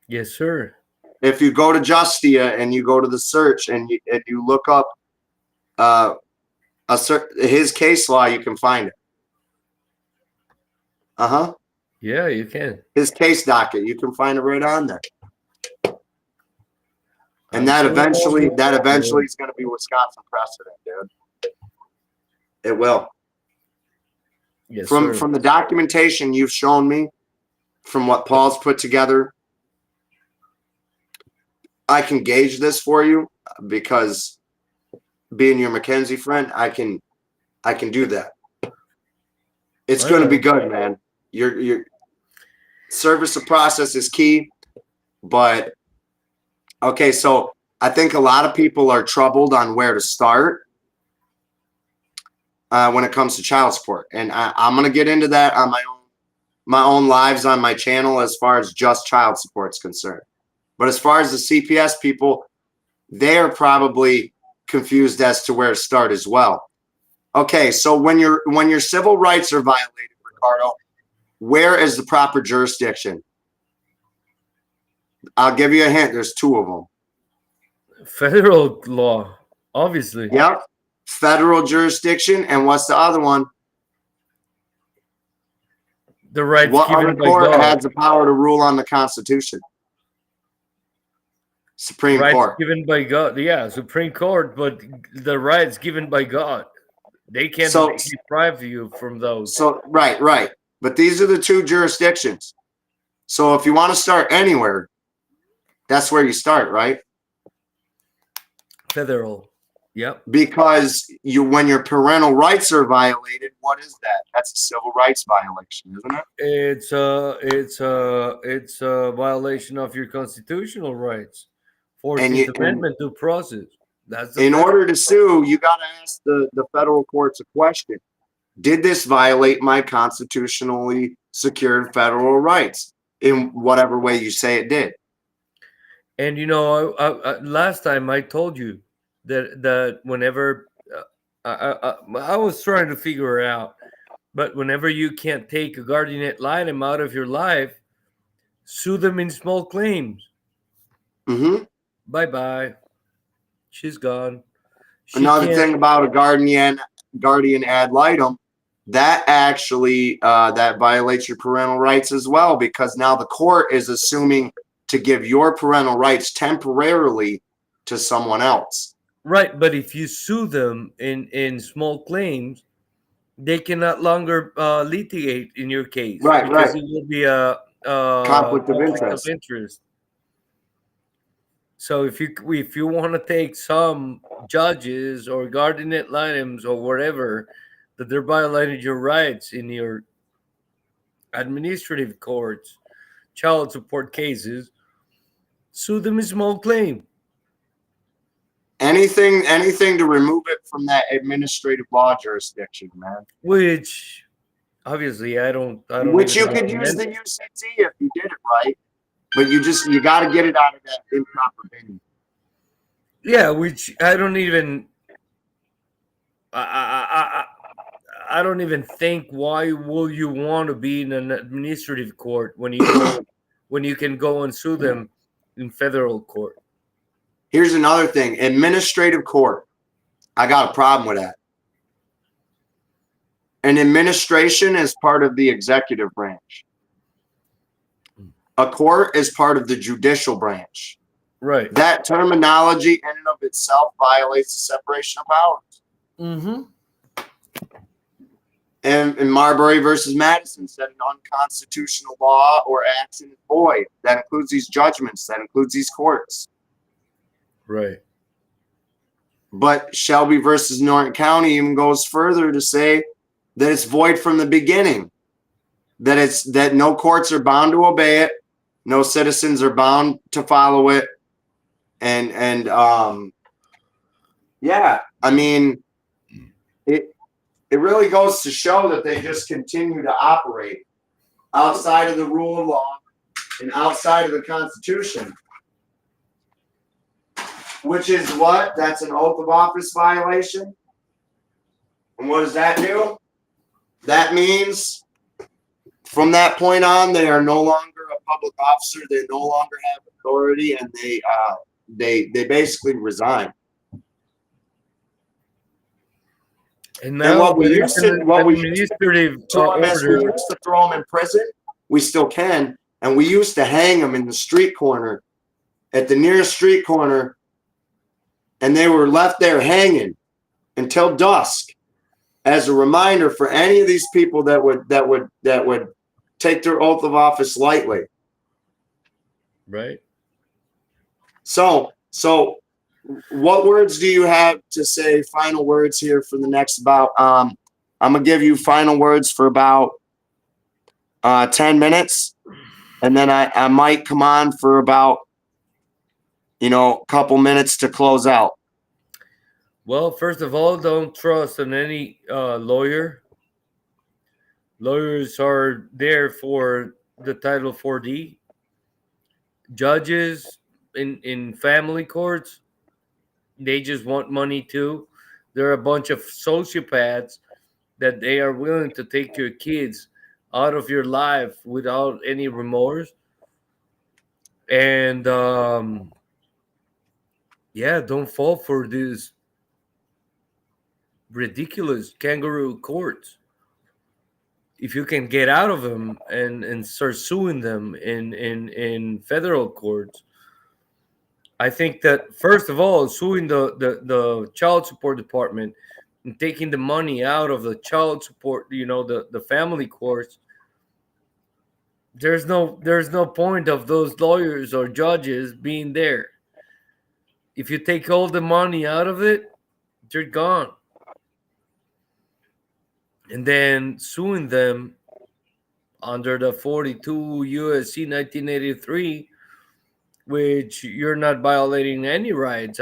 [SPEAKER 8] Yes, sir.
[SPEAKER 6] If you go to Justia and you go to the search and you look up his case law, you can find it. Uh-huh.
[SPEAKER 8] Yeah, you can.
[SPEAKER 6] His case docket, you can find it right on there. And that eventually is going to be Wisconsin precedent, dude. It will.
[SPEAKER 8] Yes,
[SPEAKER 6] From the documentation you've shown me, from what Paul's put together, I can gauge this for you because being your McKenzie friend, I can do that. It's going to be good, man. Your service of process is key, but okay, so I think a lot of people are troubled on where to start. when it comes to child support, and I'm going to get into that on my own lives on my channel as far as just child support is concerned. But as far as the CPS people, they are probably confused as to where to start as well. Okay, so when your civil rights are violated, Ricardo, where is the proper jurisdiction? I'll give you a hint. There's two of them.
[SPEAKER 8] Federal law, obviously.
[SPEAKER 6] Yep. Federal jurisdiction. And what's the other one?
[SPEAKER 8] The rights
[SPEAKER 6] What
[SPEAKER 8] given
[SPEAKER 6] other
[SPEAKER 8] by
[SPEAKER 6] court
[SPEAKER 8] God.
[SPEAKER 6] has the power to rule on the Constitution? Supreme
[SPEAKER 8] Rights
[SPEAKER 6] Court.
[SPEAKER 8] given by God. Yeah, Supreme Court, but the rights given by God. They can't
[SPEAKER 6] So-
[SPEAKER 8] deprive you from those.
[SPEAKER 6] So right. But these are the two jurisdictions. So if you want to start anywhere, that's where you start, right?
[SPEAKER 8] Federal. Yep.
[SPEAKER 6] Because when your parental rights are violated, what is that? That's a civil rights violation, isn't it?
[SPEAKER 8] It's a violation of your constitutional rights. 14th
[SPEAKER 6] And
[SPEAKER 8] Amendment due process. That's
[SPEAKER 6] in order to sue, you got to ask the federal courts a question. Did this violate my constitutionally secured federal rights in whatever way you say it did?
[SPEAKER 8] And last time I told you that whenever I was trying to figure it out, but whenever you can't take a guardian ad litem out of your life, sue them in small claims.
[SPEAKER 6] Mm-hmm.
[SPEAKER 8] Bye. She's gone.
[SPEAKER 6] Another thing about a guardian ad litem, that actually that violates your parental rights as well, because now the court is assuming to give your parental rights temporarily to someone else.
[SPEAKER 8] Right, but if you sue them in small claims, they can no longer litigate in your case, because it will be a
[SPEAKER 6] Conflict of
[SPEAKER 8] interest. So if you want to take some judges or guardian ad litems or whatever that they're violating your rights in your administrative courts, child support cases, sue them in small claim.
[SPEAKER 6] Anything to remove it from that administrative law jurisdiction, man.
[SPEAKER 8] Which obviously I don't.
[SPEAKER 6] Which you could use the UCT if you did it right, but you got to get it out of that improper venue.
[SPEAKER 8] Yeah, which I don't even. I don't even think, why will you want to be in an administrative court when you can go and sue them in federal court?
[SPEAKER 6] Here's another thing: administrative court. I got a problem with that. An administration is part of the executive branch. A court is part of the judicial branch.
[SPEAKER 8] Right.
[SPEAKER 6] That terminology in and of itself violates the separation of powers.
[SPEAKER 8] Mm-hmm.
[SPEAKER 6] And Marbury versus Madison said an unconstitutional law or action is void. That includes these judgments. That includes these courts.
[SPEAKER 8] Right.
[SPEAKER 6] But Shelby versus Norton County even goes further to say that it's void from the beginning. That no courts are bound to obey it. No citizens are bound to follow it. And yeah, I mean, it really goes to show that they just continue to operate outside of the rule of law and outside of the Constitution. Which is what? That's an oath of office violation. And what does that do? That means from that point on, they are no longer a public officer. They no longer have authority, and they basically resign.
[SPEAKER 8] And now
[SPEAKER 6] what we used to throw them in prison, we still can, and we used to hang them in the street corner, at the nearest street corner, and they were left there hanging until dusk, as a reminder for any of these people that would take their oath of office lightly.
[SPEAKER 8] Right.
[SPEAKER 6] So what words do you have to say, final words here for the next about, I'm going to give you final words for about 10 minutes. And then I might come on for about, a couple minutes to close out.
[SPEAKER 8] Well, first of all, don't trust on any lawyer. Lawyers are there for the Title 4D. Judges in family courts, they just want money too. They're a bunch of sociopaths that they are willing to take your kids out of your life without any remorse. And yeah, don't fall for these ridiculous kangaroo courts. If you can get out of them and start suing them in federal courts, I think that first of all, suing the child support department and taking the money out of the child support, the family courts, there's no point of those lawyers or judges being there. If you take all the money out of it, they're gone. And then suing them under the 42 USC 1983, which you're not violating any rights.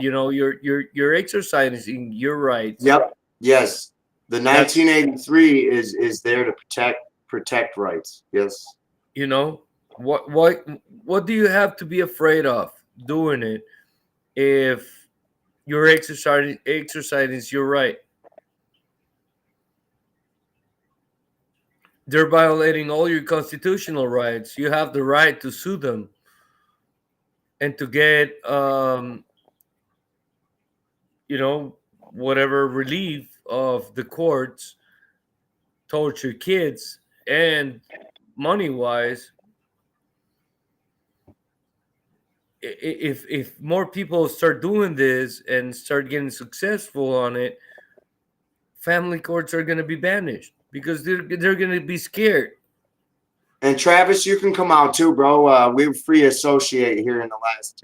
[SPEAKER 8] You're exercising your rights.
[SPEAKER 6] Yep. Yes. The
[SPEAKER 8] That's
[SPEAKER 6] 1983 is there to protect rights. Yes.
[SPEAKER 8] you know what do you have to be afraid of doing it if you're exercising your right? They're violating all your constitutional rights. You have the right to sue them and to get whatever relief of the courts towards your kids. And money wise, if more people start doing this and start getting successful on it, family courts are going to be banished because they're going to be scared.
[SPEAKER 6] And Travis, you can come out too, bro. We're free associate here in the last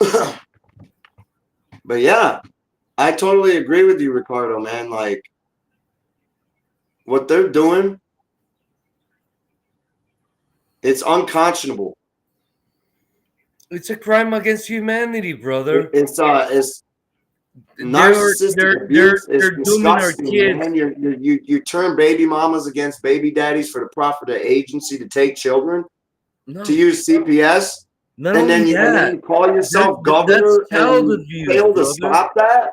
[SPEAKER 6] 10. But yeah, I totally agree with you, Ricardo, man. Like what they're doing, it's unconscionable.
[SPEAKER 8] It's a crime against humanity, brother.
[SPEAKER 6] It's
[SPEAKER 8] They're
[SPEAKER 6] narcissistic
[SPEAKER 8] they're they're
[SPEAKER 6] abuse. It's
[SPEAKER 8] they're dooming our
[SPEAKER 6] disgusting,
[SPEAKER 8] kids.
[SPEAKER 6] man. You turn baby mamas against baby daddies for the profit of agency to take children,
[SPEAKER 8] No,
[SPEAKER 6] to use CPS,
[SPEAKER 8] not
[SPEAKER 6] and
[SPEAKER 8] only
[SPEAKER 6] then
[SPEAKER 8] that,
[SPEAKER 6] you call yourself
[SPEAKER 8] that's
[SPEAKER 6] governor and
[SPEAKER 8] child
[SPEAKER 6] you
[SPEAKER 8] abuse,
[SPEAKER 6] fail to
[SPEAKER 8] brother.
[SPEAKER 6] stop that.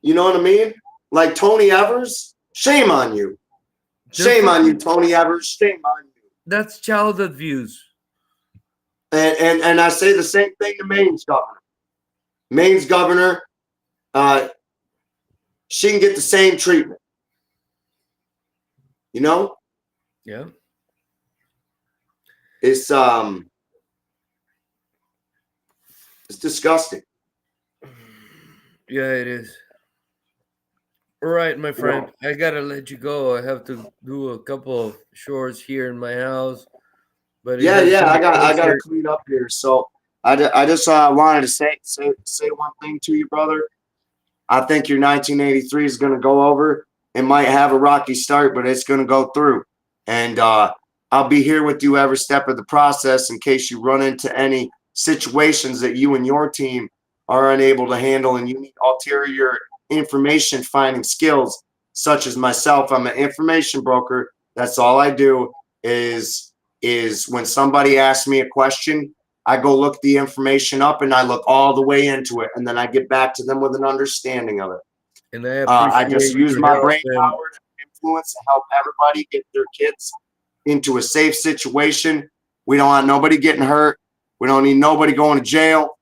[SPEAKER 6] You know what I mean? Like Tony Evers, shame on you. Shame on you, Tony Evers. Shame on you.
[SPEAKER 8] That's child abuse.
[SPEAKER 6] And I say the same thing to Maine's governor. Maine's governor, she can get the same treatment. You know?
[SPEAKER 8] Yeah.
[SPEAKER 6] It's disgusting.
[SPEAKER 8] Yeah, it is. All right, my friend. I gotta let you go. I have to do a couple of chores here in my house. But it
[SPEAKER 6] Yeah,
[SPEAKER 8] has been
[SPEAKER 6] I
[SPEAKER 8] a
[SPEAKER 6] got to
[SPEAKER 8] pleasure.
[SPEAKER 6] clean up here. So I just wanted to say one thing to you, brother. I think your 1983 is going to go over. It might have a rocky start, but it's going to go through. And I'll be here with you every step of the process in case you run into any situations that you and your team are unable to handle and you need ulterior information finding skills, such as myself. I'm an information broker. That's all I do is when somebody asks me a question, I go look the information up and I look all the way into it, and then I get back to them with an understanding of it.
[SPEAKER 8] And I
[SPEAKER 6] I just
[SPEAKER 8] appreciate
[SPEAKER 6] use
[SPEAKER 8] your
[SPEAKER 6] my
[SPEAKER 8] help.
[SPEAKER 6] brain
[SPEAKER 8] And
[SPEAKER 6] power to influence and help everybody get their kids into a safe situation. We don't want nobody getting hurt. We don't need nobody going to jail.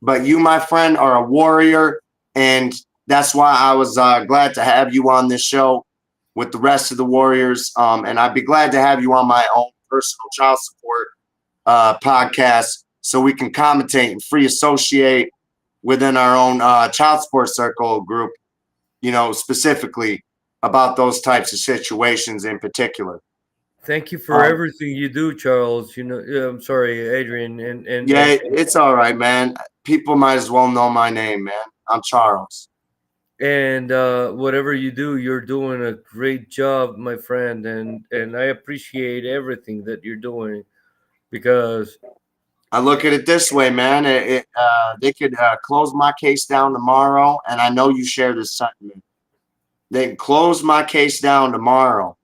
[SPEAKER 6] But you, my friend, are a warrior, and that's why I was glad to have you on this show with the rest of the warriors. And I'd be glad to have you on my own personal child support podcast so we can commentate and free associate within our own child support circle group, specifically about those types of situations in particular.
[SPEAKER 8] thank you for everything you do, Charles. I'm sorry, Adrian.
[SPEAKER 6] It's all right, man. People might as well know my name, man. I'm Charles.
[SPEAKER 8] And whatever you do, you're doing a great job, my friend. And I appreciate everything that you're doing because
[SPEAKER 6] I look at it this way, man. They could close my case down tomorrow, and I know you share this sentiment. They can close my case down tomorrow,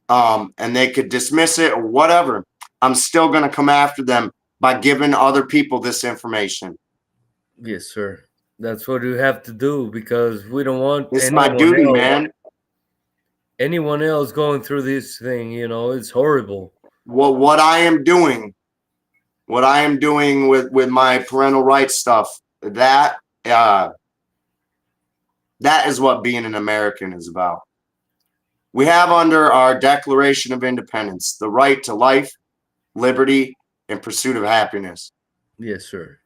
[SPEAKER 6] and they could dismiss it or whatever. I'm still going to come after them by giving other people this information.
[SPEAKER 8] Yes, sir. That's what we have to do because we don't want
[SPEAKER 6] It's my duty, man.
[SPEAKER 8] anyone else going through this thing. You know, it's horrible.
[SPEAKER 6] What I am doing, with my parental rights stuff, that is what being an American is about. We have under our Declaration of Independence the right to life, liberty, and pursuit of happiness.
[SPEAKER 8] Yes, sir.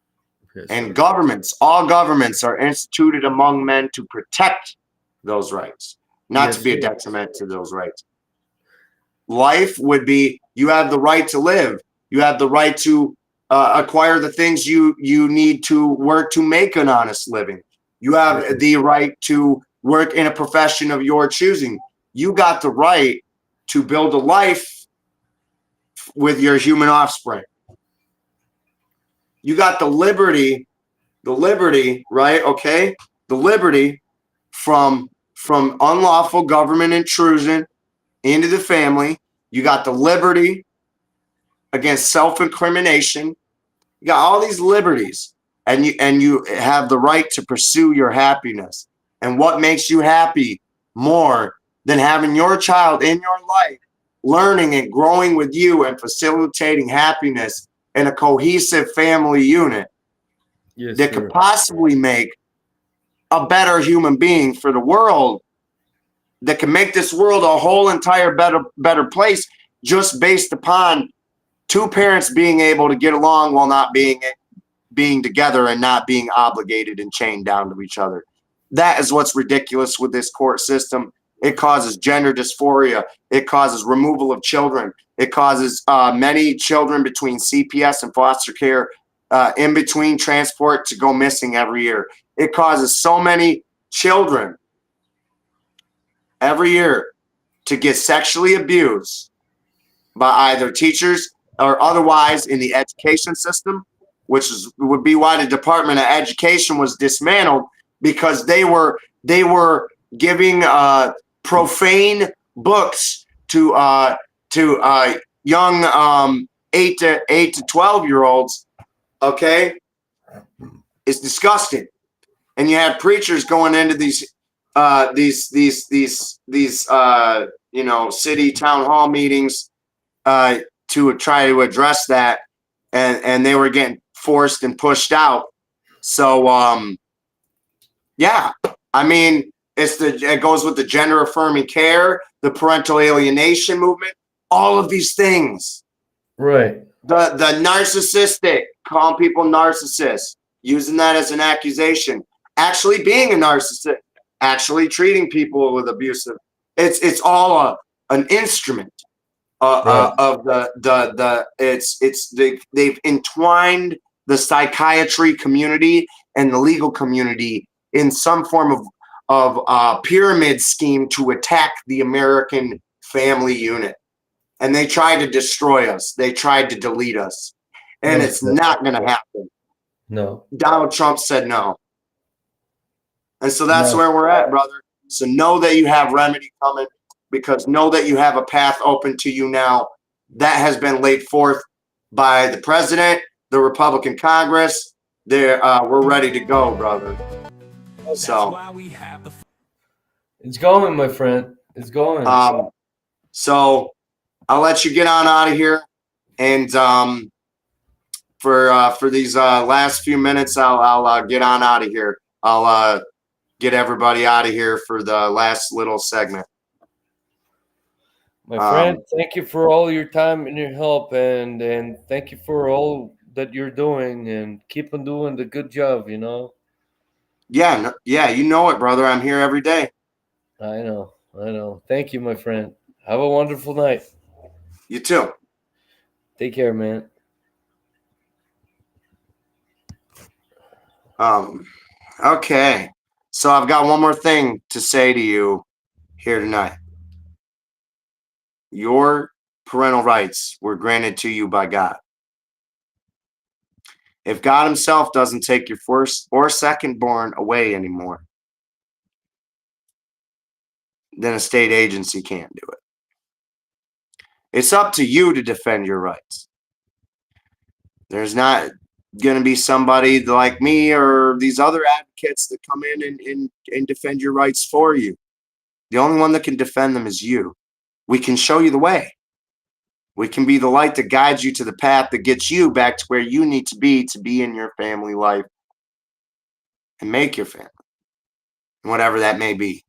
[SPEAKER 8] Yes,
[SPEAKER 6] And
[SPEAKER 8] sir.
[SPEAKER 6] governments, all governments are instituted among men to protect those rights, not
[SPEAKER 8] Yes,
[SPEAKER 6] to be a
[SPEAKER 8] sir.
[SPEAKER 6] detriment to those rights. Life would be, you have the right to live. You have the right to acquire the things you need to work to make an honest living. You have the right to work in a profession of your choosing. You got the right to build a life with your human offspring. You got the liberty, right? Okay, the liberty from unlawful government intrusion into the family. You got the liberty against self-incrimination. You got all these liberties, and you have the right to pursue your happiness. And what makes you happy more than having your child in your life, learning and growing with you and facilitating happiness in a cohesive family unit
[SPEAKER 8] Yes,
[SPEAKER 6] that
[SPEAKER 8] sir.
[SPEAKER 6] could possibly make a better human being for the world, that can make this world a whole entire better place, just based upon two parents being able to get along while not being together and not being obligated and chained down to each other. That is what's ridiculous with this court system. It causes gender dysphoria. It causes removal of children. It causes many children between CPS and foster care, in between transport, to go missing every year. It causes so many children every year to get sexually abused by either teachers or otherwise in the education system, which would be why the Department of Education was dismantled, because they were giving profane books to young 8 to 12-year-olds. Okay, it's disgusting. And you have preachers going into these city town hall meetings to try to address that, and they were getting forced and pushed out. So yeah, I mean, it goes with the gender affirming care, the parental alienation movement, all of these things.
[SPEAKER 8] Right.
[SPEAKER 6] The narcissistic, calling people narcissists, using that as an accusation, actually being a narcissist, actually treating people with abusive. It's all an instrument of they've entwined the psychiatry community and the legal community in some form of pyramid scheme to attack the American family unit. And they tried to destroy us. They tried to delete us. And
[SPEAKER 8] No,
[SPEAKER 6] it's
[SPEAKER 8] sir.
[SPEAKER 6] not going to happen.
[SPEAKER 8] No.
[SPEAKER 6] Donald Trump said no. And so that's
[SPEAKER 8] No.
[SPEAKER 6] where we're at, brother. So know that you have remedy coming, because know that you have a path open to you now that has been laid forth by the president, the Republican Congress. We're ready to go, brother. So,
[SPEAKER 8] It's going, my friend. It's going.
[SPEAKER 6] so I'll let you get on out of here, and for these last few minutes, I'll get on out of here. I'll get everybody out of here for the last little segment.
[SPEAKER 8] My friend, thank you for all your time and your help, and thank you for all that you're doing, and keep on doing the good job, you know.
[SPEAKER 6] Yeah, you know it, brother. I'm here every day.
[SPEAKER 8] I know. Thank you, my friend. Have a wonderful night.
[SPEAKER 6] You too.
[SPEAKER 8] Take care, man.
[SPEAKER 6] Okay. So I've got one more thing to say to you here tonight. Your parental rights were granted to you by God. If God himself doesn't take your first or second born away anymore, then a state agency can't do it. It's up to you to defend your rights. There's not going to be somebody like me or these other advocates that come in and defend your rights for you. The only one that can defend them is you. We can show you the way. We can be the light that guides you to the path that gets you back to where you need to be in your family life and make your family, whatever that may be.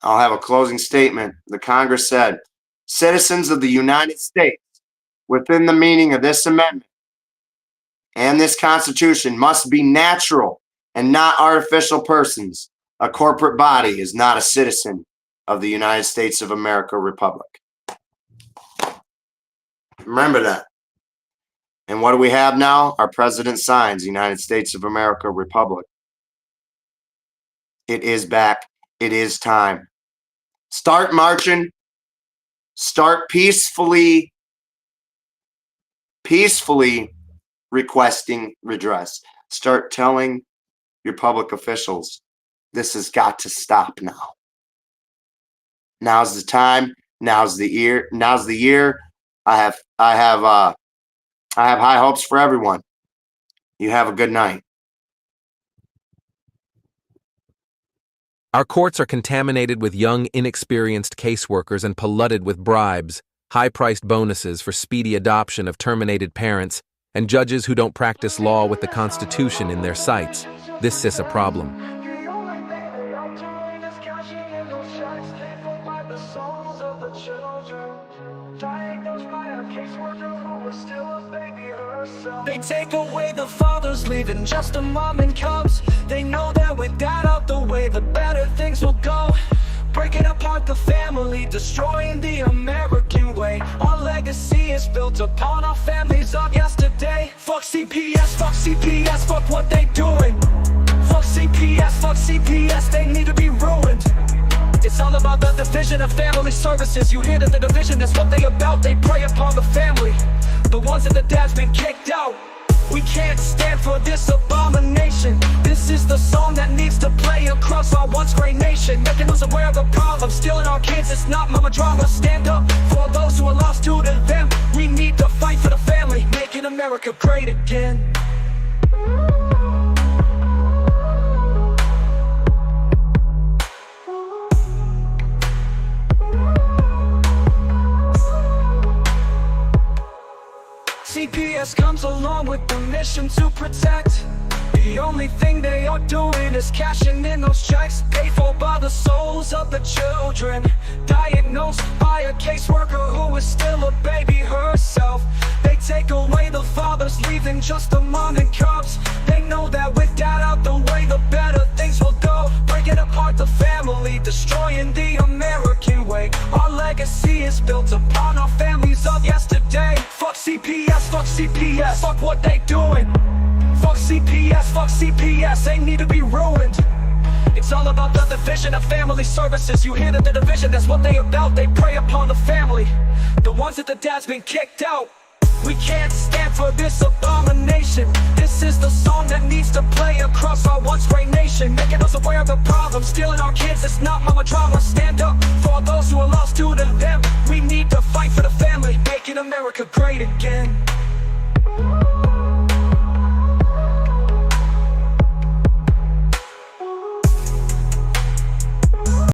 [SPEAKER 6] I'll have a closing statement. The Congress said, citizens of the United States, within the meaning of this amendment and this Constitution, must be natural and not artificial persons. A corporate body is not a citizen of the United States of America Republic. Remember that. And what do we have now? Our president signs United States of America Republic. It is back. It is time. Start marching. Start peacefully requesting redress. Start telling your public officials, this has got to stop now. Now's the time. Now's the year. Now's the year. I have high hopes for everyone. You have a good night.
[SPEAKER 2] Our courts are contaminated with young, inexperienced caseworkers and polluted with bribes, high-priced bonuses for speedy adoption of terminated parents, and judges who don't practice law with the Constitution in their sights. This is a problem.
[SPEAKER 1] They take away the fathers, leaving just a mom and cubs. They know that with dad out the way, the better things will go. Breaking apart the family, destroying the American way. Our legacy is built upon our families of yesterday. Fuck CPS, fuck what they doing. Fuck CPS, they need to be ruined. It's all about the division of family services. You hear that the division, that's what they about. They prey upon the family, the ones that the dad's been kicked out. We can't stand for this abomination. This is the song that needs to play across our once great nation, making us aware of the problem, stealing our kids. It's not mama drama. Stand up for those who are lost to them. We need to fight for the family, making America great again. CPS comes along with the mission to protect. The only thing they are doing is cashing in those checks, paid for by the souls of the children, diagnosed by a caseworker who is still a baby herself. They take away the fathers, leaving just a mom and cubs. They know that with dad out the way, the better things will go. Breaking apart the family, destroying the American way. Our legacy is built upon our families of yesterday. Fuck CPS, fuck what they doing. Fuck CPS, they need to be ruined. It's all about the division of family services. You hear that the division, that's what they about. They prey upon the family, the ones that the dad's been kicked out. We can't stand for this abomination. This is the song that needs to play across our once great nation, making us aware of the problem, stealing our kids. It's not mama drama. Stand up for those who are lost to them. We need to fight for the family, making America great again.